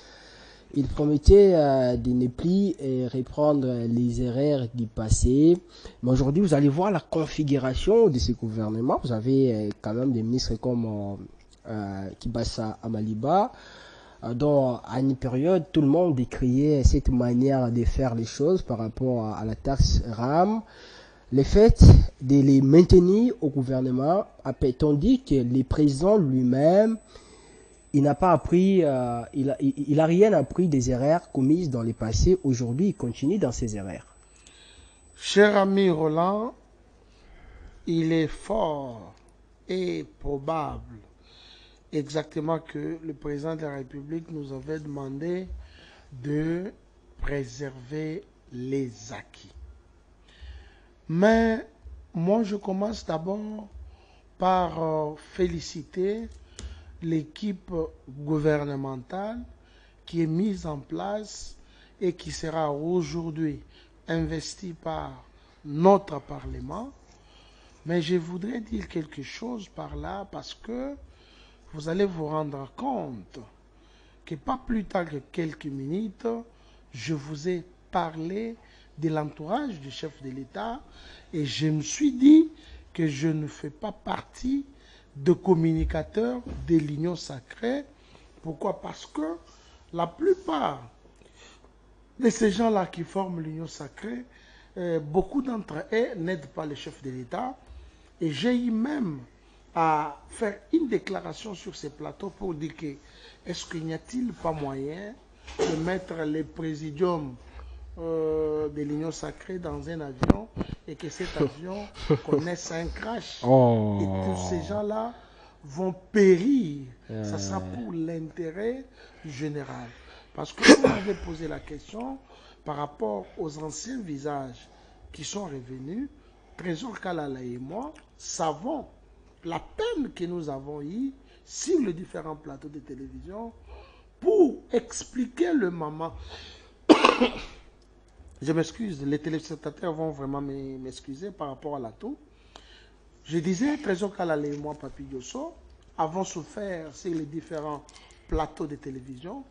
il promettait de ne plus reprendre les erreurs du passé. Mais aujourd'hui, vous allez voir la configuration de ce gouvernement. Vous avez quand même des ministres comme Kibasa Amaliba, dont à une période, tout le monde décriait cette manière de faire les choses par rapport à la taxe RAM. Le fait de les maintenir au gouvernement a dit que le président lui-même, il n'a pas appris, il a rien appris des erreurs commises dans le passé. Aujourd'hui, il continue dans ses erreurs. Cher ami Roland, il est fort et probable exactement que le président de la République nous avait demandé de préserver les acquis. Mais moi, je commence d'abord par féliciter l'équipe gouvernementale qui est mise en place et qui sera aujourd'hui investie par notre Parlement. Mais je voudrais dire quelque chose par là parce que vous allez vous rendre compte que pas plus tard que quelques minutes, je vous ai parlé de l'entourage du chef de l'État et je me suis dit que je ne fais pas partie de communicateurs de l'Union sacrée. Pourquoi? Parce que la plupart de ces gens-là qui forment l'Union sacrée, beaucoup d'entre eux n'aident pas le chef de l'État. Et j'ai eu même à faire une déclaration sur ces plateaux pour dire que est-ce qu'il n'y a-t-il pas moyen de mettre le présidium de l'Union sacrée dans un avion et que cet avion connaisse un crash. Et tous ces gens-là vont périr. Ça sera pour l'intérêt général. Parce que vous m'avez posé la question par rapport aux anciens visages qui sont revenus. Trésor Kalala et moi savons la peine que nous avons eue sur les différents plateaux de télévision pour expliquer le moment. Je m'excuse, les téléspectateurs vont vraiment m'excuser par rapport à la toux. Je disais, Trésor Kalala et moi, Papi Yosso, avons souffert sur les différents plateaux de télévision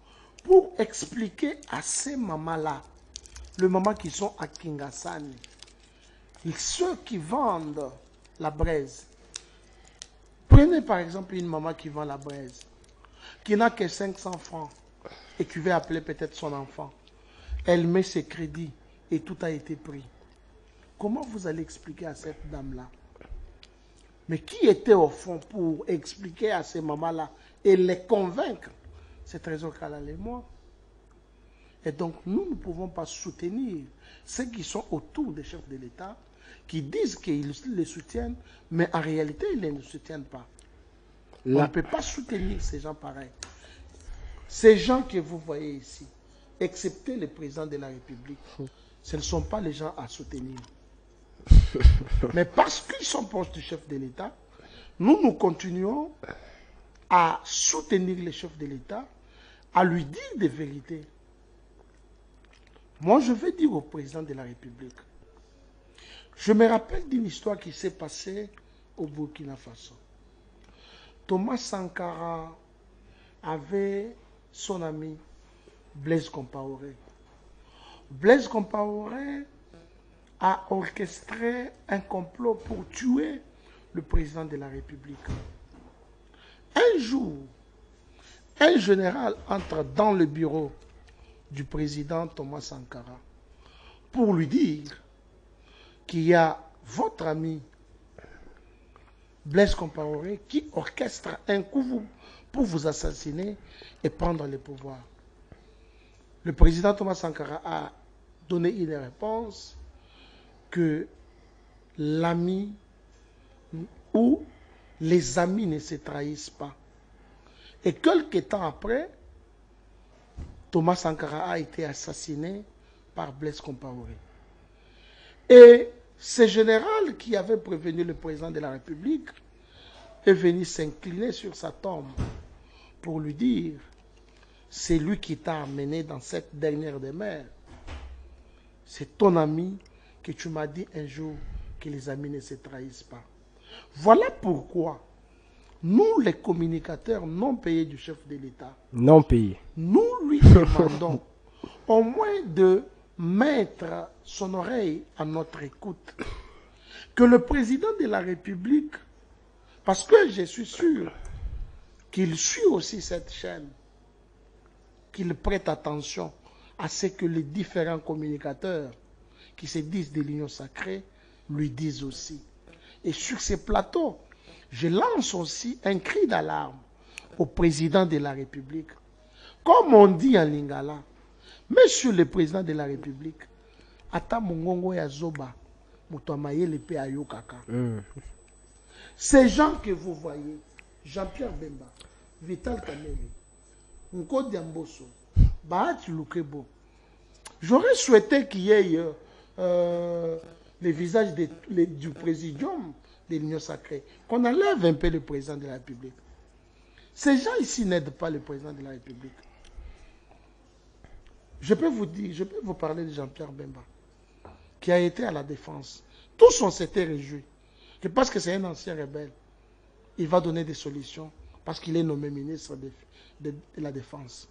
pour expliquer à ces mamans-là, les mamans qui sont à Kingasani, ceux qui vendent la braise. Prenez par exemple une maman qui vend la braise, qui n'a que 500 francs et qui veut appeler peut-être son enfant. Elle met ses crédits et tout a été pris. Comment vous allez expliquer à cette dame-là? Mais qui était au fond pour expliquer à ces mamans-là et les convaincre? C'est Trésor Kalala et moi. Et donc nous ne pouvons pas soutenir ceux qui sont autour des chefs de l'État, qui disent qu'ils les soutiennent, mais en réalité, ils ne les soutiennent pas. On ne peut pas soutenir ces gens pareils. Ces gens que vous voyez ici, excepté le président de la République, ce ne sont pas les gens à soutenir. Mais parce qu'ils sont proches du chef de l'État, nous continuons à soutenir les chefs de l'État, à lui dire des vérités. Moi, je vais dire au président de la République, je me rappelle d'une histoire qui s'est passée au Burkina Faso. Thomas Sankara avait son ami Blaise Compaoré. Blaise Compaoré a orchestré un complot pour tuer le président de la République. Un jour, un général entre dans le bureau du président Thomas Sankara pour lui dire qu'il y a votre ami Blaise Compaoré qui orchestre un coup pour vous assassiner et prendre le pouvoir. Le président Thomas Sankara a donné une réponse que l'ami ou les amis ne se trahissent pas. Et quelques temps après, Thomas Sankara a été assassiné par Blaise Compaoré. Et ce général qui avait prévenu le président de la République est venu s'incliner sur sa tombe pour lui dire: c'est lui qui t'a amené dans cette dernière demeure. C'est ton ami que tu m'as dit un jour que les amis ne se trahissent pas. Voilà pourquoi nous, les communicateurs non payés du chef de l'État, Non payé. nous lui demandons au moins de mettre son oreille à notre écoute. Que le président de la République, parce que je suis sûr qu'il suit aussi cette chaîne, qu'il prête attention à ce que les différents communicateurs qui se disent de l'Union sacrée lui disent aussi. Et sur ces plateaux, je lance aussi un cri d'alarme au président de la République. Comme on dit en lingala, Monsieur le président de la République, ata mongongo ya zoba, mutuamaye lepe ayokaka. Ces gens que vous voyez, Jean-Pierre Bemba, Vital Kamerhe, Nkodi Amboso, Bahati Lukebo, j'aurais souhaité qu'il y ait les visages du présidium de l'Union sacrée, qu'on enlève un peu le président de la République. Ces gens ici n'aident pas le président de la République. Je peux vous parler de Jean-Pierre Bemba, qui a été à la défense. Tous on s'était réjouis. Je pense que c'est un ancien rebelle. Il va donner des solutions parce qu'il est nommé ministre de la Défense.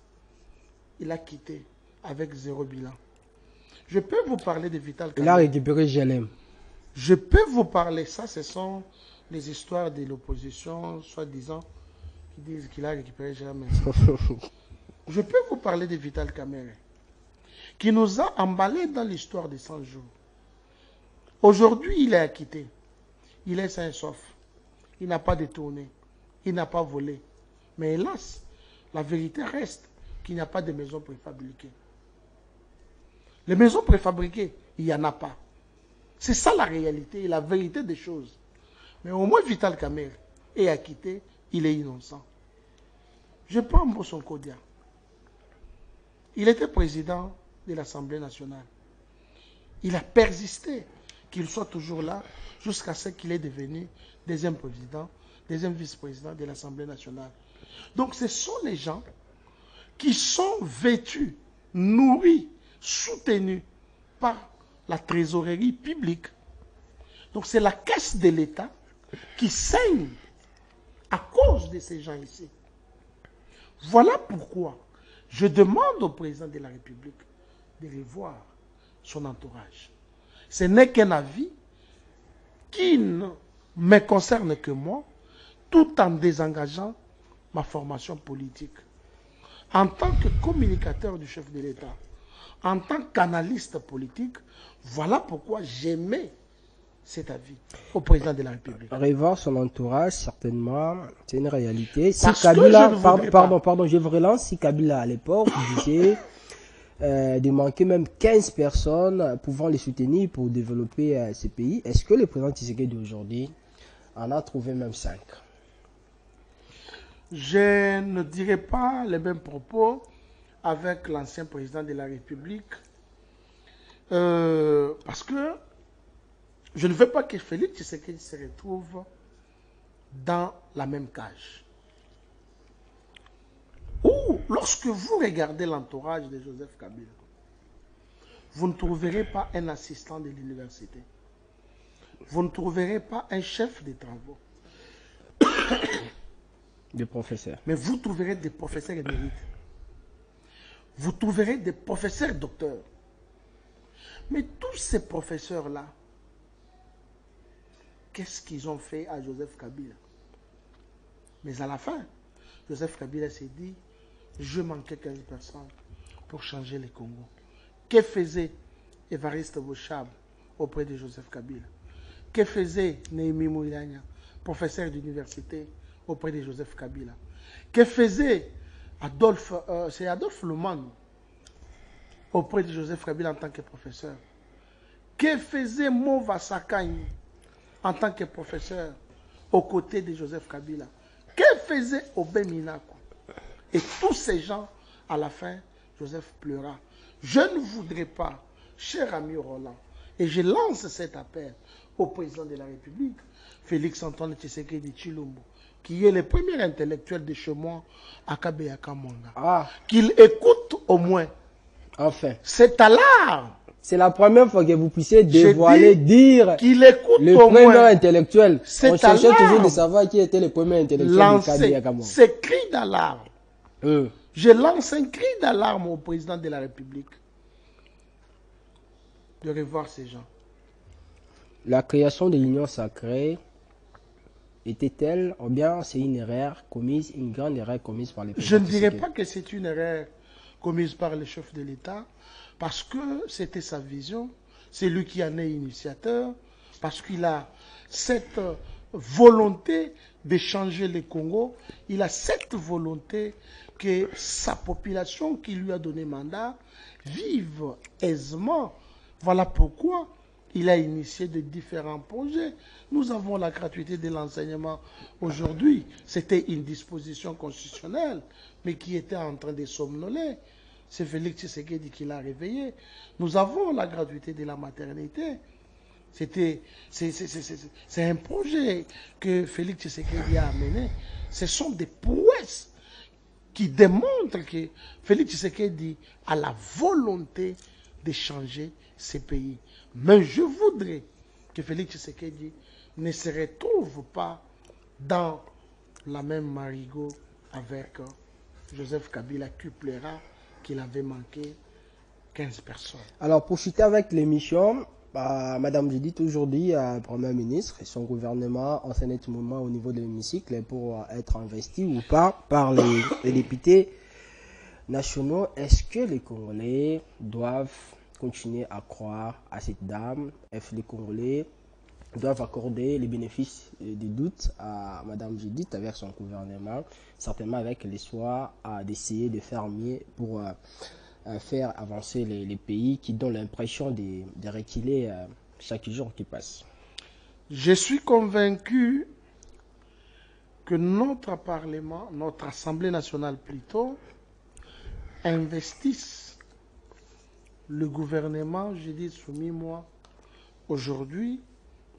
Il a quitté avec 0 bilan. Je peux vous parler de Vital Kamerhe. Il a récupéré GLM. Je peux vous parler, ça ce sont les histoires de l'opposition, soi-disant, qui disent qu'il a récupéré GLM. Je peux vous parler de Vital Kamerhe, qui nous a emballés dans l'histoire des 100 jours. Aujourd'hui, il est acquitté. Il est sain et sauf. Il n'a pas détourné. Il n'a pas volé. Mais hélas, la vérité reste qu'il n'y a pas de maisons préfabriquées. Les maisons préfabriquées, il n'y en a pas. C'est ça la réalité et la vérité des choses. Mais au moins Vital Kamerhe est acquitté, il est innocent. Je prends Mbosso Nkodia. Il était président de l'Assemblée nationale. Il a persisté qu'il soit toujours là jusqu'à ce qu'il est devenu deuxième président, deuxième vice-président de l'Assemblée nationale. Donc ce sont les gens qui sont vêtus, nourris, soutenus par la trésorerie publique. Donc c'est la caisse de l'État qui saigne à cause de ces gens ici. Voilà pourquoi je demande au président de la République de revoir son entourage. Ce n'est qu'un avis qui ne me concerne que moi, tout en désengageant ma formation politique. En tant que communicateur du chef de l'État, en tant qu'analyste politique, voilà pourquoi j'aimais cet avis au président de la République. Revoir son entourage, certainement, c'est une réalité. Si Parce Kabila, que je ne voudrais pardon, je vous relance, si Kabila à l'époque disait de manquer même 15 personnes pouvant les soutenir pour développer ce pays, est-ce que le président Tshisekedi d'aujourd'hui en a trouvé même 5? Je ne dirai pas les mêmes propos avec l'ancien président de la République parce que je ne veux pas que Félix Tshisekedi se retrouve dans la même cage. Ou lorsque vous regardez l'entourage de Joseph Kabila, vous ne trouverez pas un assistant de l'université. Vous ne trouverez pas un chef de travaux. Des professeurs. Mais vous trouverez des professeurs émérites. Vous trouverez des professeurs docteurs. Mais tous ces professeurs-là, qu'est-ce qu'ils ont fait à Joseph Kabila? Mais à la fin, Joseph Kabila s'est dit, je manquais 15 personnes pour changer le Congo. Que faisait Évariste Bochab auprès de Joseph Kabila? Que faisait Néhémie Mouyanya professeur d'université auprès de Joseph Kabila? Que faisait Adolphe, c'est Adolphe Leman auprès de Joseph Kabila en tant que professeur? Que faisait Mova Sakany en tant que professeur aux côtés de Joseph Kabila? Que faisait Obé Minaku? Et tous ces gens, à la fin, Joseph pleura. Je ne voudrais pas, cher ami Roland, et je lance cet appel au président de la République, Félix Antoine Tshisekedi Tshilombo, qui est le premier intellectuel de chez moi à Kabeyaka Mwanga, qu'il écoute au moins. Enfin. C'est à l'art. C'est la première fois que vous puissiez dévoiler, dire qu'il écoute le au premier moins. Intellectuel. On cherchait toujours de savoir qui était le premier intellectuel de Kabeyaka Mwanga. C'est cri d'alarme. Je lance un cri d'alarme au président de la République de revoir ces gens. La création de l'Union sacrée était-elle, ou bien c'est une erreur commise, une grande erreur commise par les présidents? Je ne dirais pas que c'est une erreur commise par le chef de l'État, parce que c'était sa vision, c'est lui qui en est initiateur, parce qu'il a cette volonté de changer le Congo, il a cette volonté que sa population qui lui a donné mandat vive aisément. Voilà pourquoi il a initié de différents projets. Nous avons la gratuité de l'enseignement aujourd'hui. C'était une disposition constitutionnelle, mais qui était en train de somnoler. C'est Félix Tshisekedi qui l'a réveillé. Nous avons la gratuité de la maternité. C'est un projet que Félix Tshisekedi a amené. Ce sont des prouesses qui démontrent que Félix Tshisekedi a la volonté de changer ces pays. Mais je voudrais que Félix Tshisekedi ne se retrouve pas dans la même marigot avec Joseph Kabila qui pleura qu'il avait manqué 15 personnes. Alors, pour chuter avec l'émission, Madame Judith aujourd'hui, Premier ministre et son gouvernement en ce moment au niveau de l'hémicycle pour être investi ou pas par les députés nationaux. Est-ce que les Congolais doivent continuer à croire à cette dame? Est-ce que les Congolais doivent accorder les bénéfices du doute à Madame Judith avec son gouvernement, certainement avec l'espoir d'essayer de faire mieux pour faire avancer les pays qui donnent l'impression de reculer chaque jour qui passe? Je suis convaincu que notre Parlement, notre Assemblée nationale plutôt, investisse le gouvernement, j'ai dit soumis moi, aujourd'hui,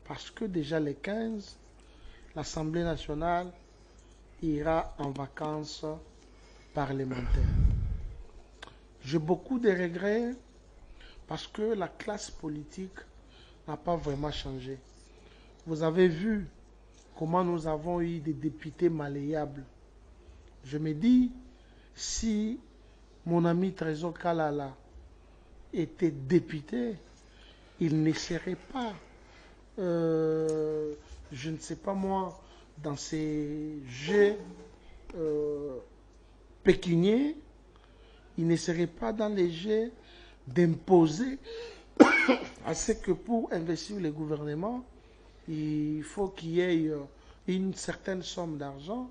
parce que déjà les 15, l'Assemblée nationale ira en vacances parlementaires. J'ai beaucoup de regrets parce que la classe politique n'a pas vraiment changé. Vous avez vu comment nous avons eu des députés malléables. Je me dis, si mon ami Trésor Kalala était député, il ne serait pas, je ne sais pas moi, dans ces jeux pécuniers, il ne serait pas dans les jeux d'imposer à ce que pour investir le gouvernement, il faut qu'il y ait une certaine somme d'argent.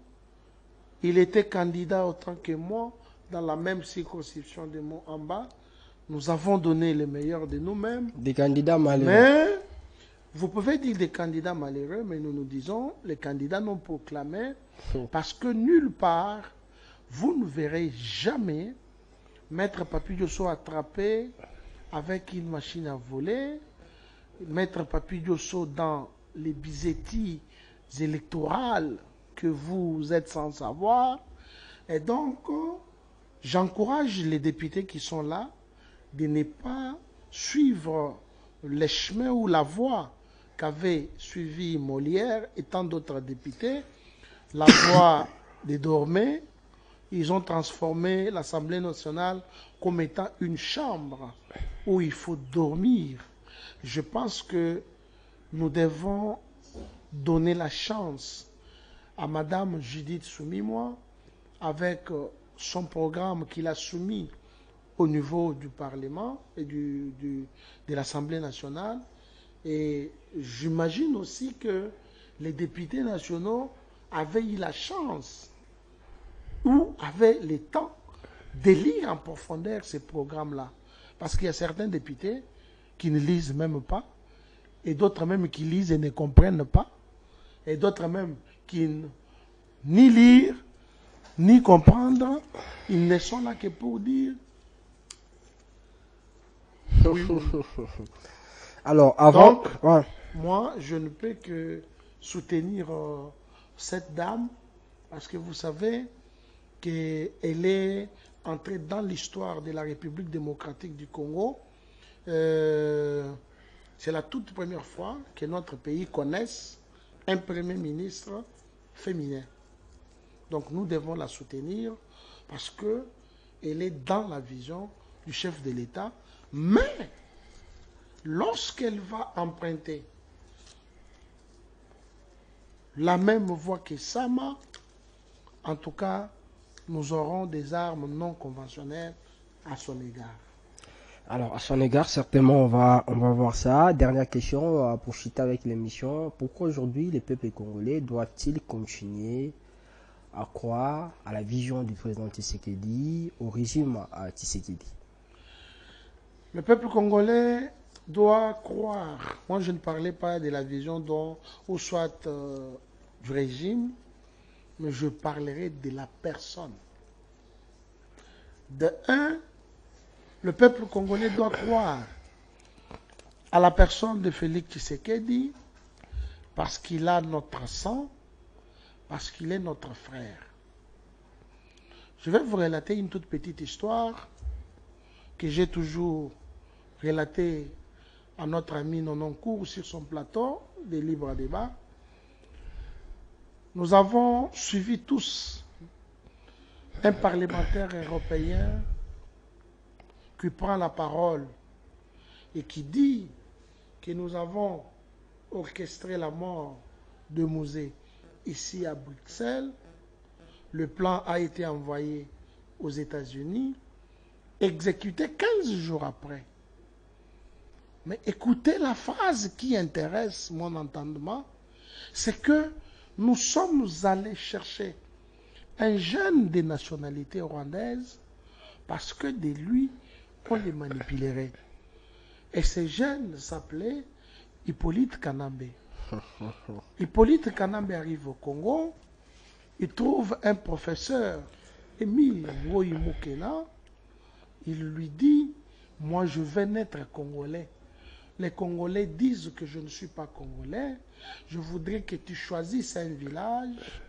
Il était candidat autant que moi dans la même circonscription de Moamba. Nous avons donné le meilleur de nous-mêmes. Des candidats malheureux. Mais vous pouvez dire des candidats malheureux, mais nous nous disons les candidats non proclamés, parce que nulle part, vous ne verrez jamais Maître Papi Diosso attrapé avec une machine à voler, Maître Papi Diosso dans les bizettis électorales que vous êtes sans savoir. Et donc, j'encourage les députés qui sont là de ne pas suivre les chemins ou la voie qu'avait suivi Molière et tant d'autres députés, la voie des Dormés. Ils ont transformé l'Assemblée nationale comme étant une chambre où il faut dormir. Je pense que nous devons donner la chance à Madame Judith Soumimoa avec son programme qu'il a soumis au niveau du Parlement et de l'Assemblée nationale. Et j'imagine aussi que les députés nationaux avaient eu la chance ou avaient le temps de lire en profondeur ces programmes-là. Parce qu'il y a certains députés qui ne lisent même pas, et d'autres même qui lisent et ne comprennent pas, et d'autres même qui ni lire, ni comprendre, ils ne sont là que pour dire oui, oui. Alors, avant... Donc, moi, je ne peux que soutenir cette dame, parce que vous savez qu'elle est entrée dans l'histoire de la République démocratique du Congo. C'est la toute première fois que notre pays connaisse un Premier ministre féminin. Donc nous devons la soutenir parce qu'elle est dans la vision du chef de l'État. Mais lorsqu'elle va emprunter la même voie que Sama, en tout cas, nous aurons des armes non conventionnelles à son égard. Alors, à son égard, certainement, on va voir ça. Dernière question pour chuter avec l'émission. Pourquoi aujourd'hui les peuples congolais doivent-ils continuer à croire à la vision du président Tshisekedi, au régime Tshisekedi? Le peuple congolais doit croire. Moi, je ne parlais pas de la vision ou soit du régime, mais je parlerai de la personne. De un, le peuple congolais doit croire à la personne de Félix Tshisekedi parce qu'il a notre sang, parce qu'il est notre frère. Je vais vous relater une toute petite histoire que j'ai toujours relatée à notre ami Nononcourt sur son plateau des libres débats. Nous avons suivi tous un parlementaire européen qui prend la parole et qui dit que nous avons orchestré la mort de Mouzé ici à Bruxelles. Le plan a été envoyé aux États-Unis, exécuté 15 jours après. Mais écoutez la phrase qui intéresse mon entendement, c'est que nous sommes allés chercher un jeune de nationalité rwandaise parce que de lui, on les manipulerait. Et ce jeune s'appelait Hippolyte Kanambe. Hippolyte Kanambe arrive au Congo, il trouve un professeur, Émile Ngoïmoukena, il lui dit, moi je vais naître congolais. Les Congolais disent que je ne suis pas congolais, je voudrais que tu choisisses un village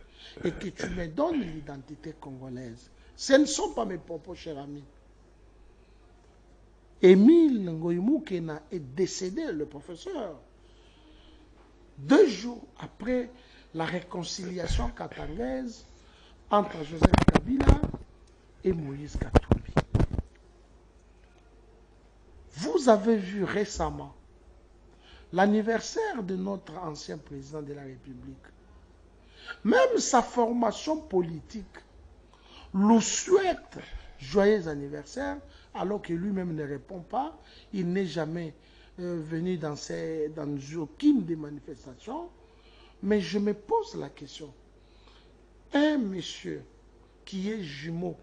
et que tu me donnes l'identité congolaise. Ce ne sont pas mes propos, cher ami. Émile Ngoïmoukena est décédé, le professeur, 2 jours après la réconciliation katangaise entre Joseph Kabila et Moïse Katumbi. Vous avez vu récemment l'anniversaire de notre ancien président de la République. Même sa formation politique lui souhaite joyeux anniversaire, alors que lui-même ne répond pas. Il n'est jamais venu dans aucune des manifestations. Mais je me pose la question. Un monsieur qui est jumeau,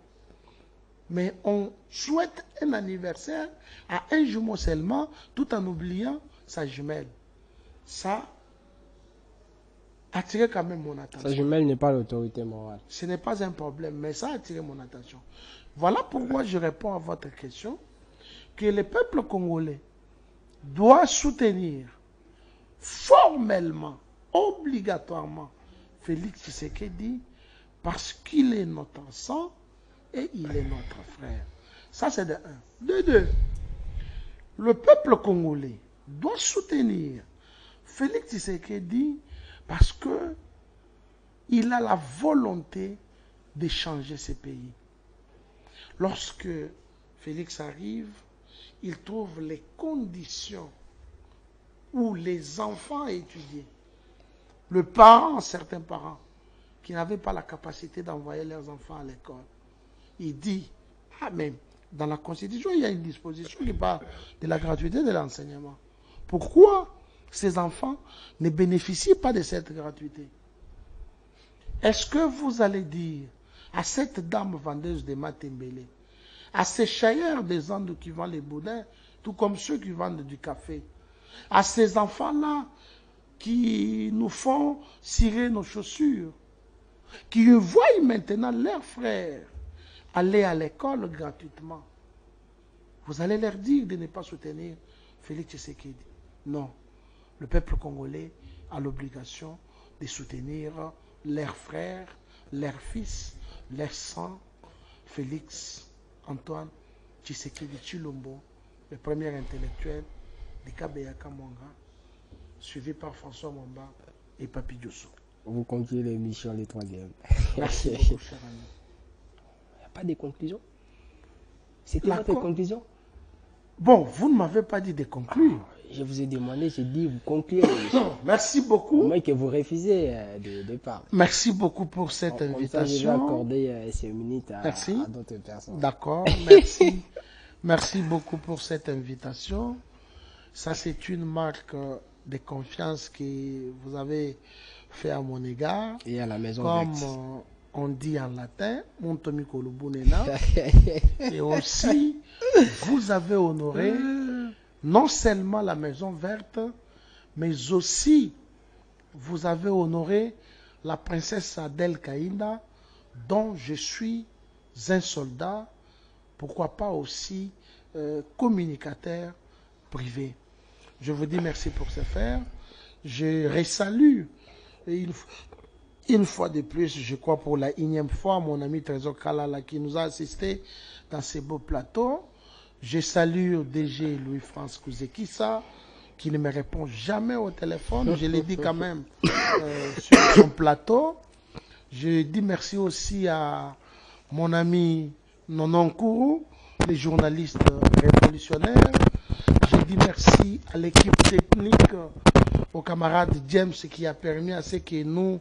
mais on souhaite un anniversaire à un jumeau seulement, tout en oubliant sa jumelle. Ça a attiré quand même mon attention. Sa jumelle n'est pas l'autorité morale. Ce n'est pas un problème, mais ça a attiré mon attention. Voilà pourquoi je réponds à votre question, que le peuple congolais doit soutenir formellement, obligatoirement, Félix Tshisekedi, parce qu'il est notre sang et il est notre frère. Ça, c'est de un. De deux, le peuple congolais doit soutenir Félix Tshisekedi parce qu'il a la volonté de changer ce pays. Lorsque Félix arrive, il trouve les conditions où les enfants étudiaient. Le parent, certains parents, qui n'avaient pas la capacité d'envoyer leurs enfants à l'école, il dit, ah mais dans la Constitution, il y a une disposition qui parle de la gratuité de l'enseignement. Pourquoi ces enfants ne bénéficient pas de cette gratuité. Est-ce que vous allez dire à cette dame vendeuse de Matembele, à ces chailleurs des Andes qui vendent les boudins, tout comme ceux qui vendent du café, à ces enfants-là qui nous font cirer nos chaussures, qui voient maintenant leurs frères aller à l'école gratuitement, vous allez leur dire de ne pas soutenir Félix Tshisekedi? Non. Le peuple congolais a l'obligation de soutenir leurs frères, leurs fils, leurs sang, Félix Antoine Tshisekedi Tshilombo, le premier intellectuel de Kabeyaka Mwanga, suivi par François Mwamba et Papi Diosso. Vous concluez l'émission les troisièmes. Merci beaucoup, cher ami. Il n'y a pas de conclusion? C'était votre conclusion? Bon, vous ne m'avez pas dit de conclure. Je vous ai demandé, j'ai dit vous concluez. Non, merci beaucoup. Au moins que vous refusez de départ. Merci beaucoup pour cette invitation. Je vais accorder ces minutes à d'autres personnes. D'accord, merci. Merci beaucoup pour cette invitation. Ça, c'est une marque de confiance que vous avez fait à mon égard. Et à la maison comme on dit en latin, Montomi Kolubunena. Et aussi, vous avez honoré non seulement la maison verte, mais aussi vous avez honoré la princesse Adèle Kaïnda, dont je suis un soldat, pourquoi pas aussi communicateur privé. Je vous dis merci pour ce faire. Je resalue une fois de plus, je crois pour la 1e fois, mon ami Trésor Kalala qui nous a assistés dans ces beaux plateaux. Je salue DG Louis-France Kouzekissa, qui ne me répond jamais au téléphone. Je l'ai dit quand même sur son plateau. Je dis merci aussi à mon ami Nonon Kourou, les journalistes révolutionnaires. Je dis merci à l'équipe technique, au camarade James qui a permis à ce que nous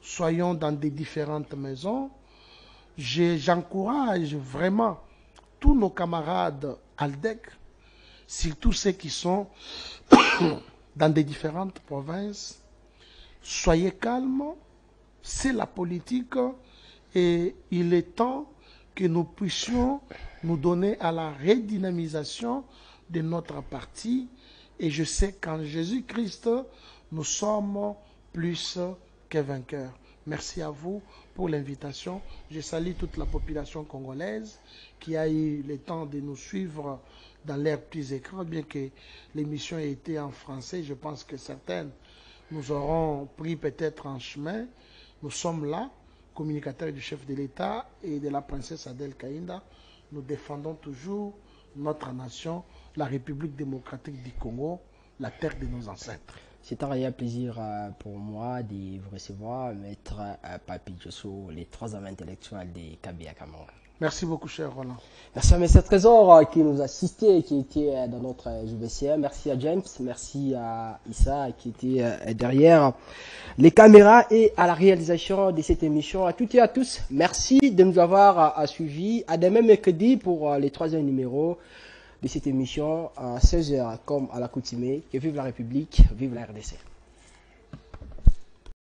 soyons dans des différentes maisons. J'encourage vraiment tous nos camarades Aldec, surtout ceux qui sont dans des différentes provinces. Soyez calmes, c'est la politique et il est temps que nous puissions nous donner à la redynamisation de notre parti. Et je sais qu'en Jésus-Christ, nous sommes plus que vainqueurs. Merci à vous pour l'invitation. Je salue toute la population congolaise qui a eu le temps de nous suivre dans leurs petits écrans, bien que l'émission ait été en français. Je pense que certaines nous auront pris peut-être en chemin. Nous sommes là, communicateurs du chef de l'État et de la princesse Adèle Kaïnda. Nous défendons toujours notre nation, la République démocratique du Congo, la terre de nos ancêtres. C'est un réel plaisir pour moi de vous recevoir, maître Papi Diosso, les 3 hommes intellectuels de Kabeyaka Mwanga. Merci beaucoup, cher Roland. Merci à M. Trésor qui nous a assisté et qui était dans notre JVCM. Merci à James, merci à Issa qui était derrière les caméras et à la réalisation de cette émission. À toutes et à tous, merci de nous avoir suivis. À demain mercredi pour les 3e numéros de cette émission à 16h comme à l'accoutumée. Que vive la République, vive la RDC.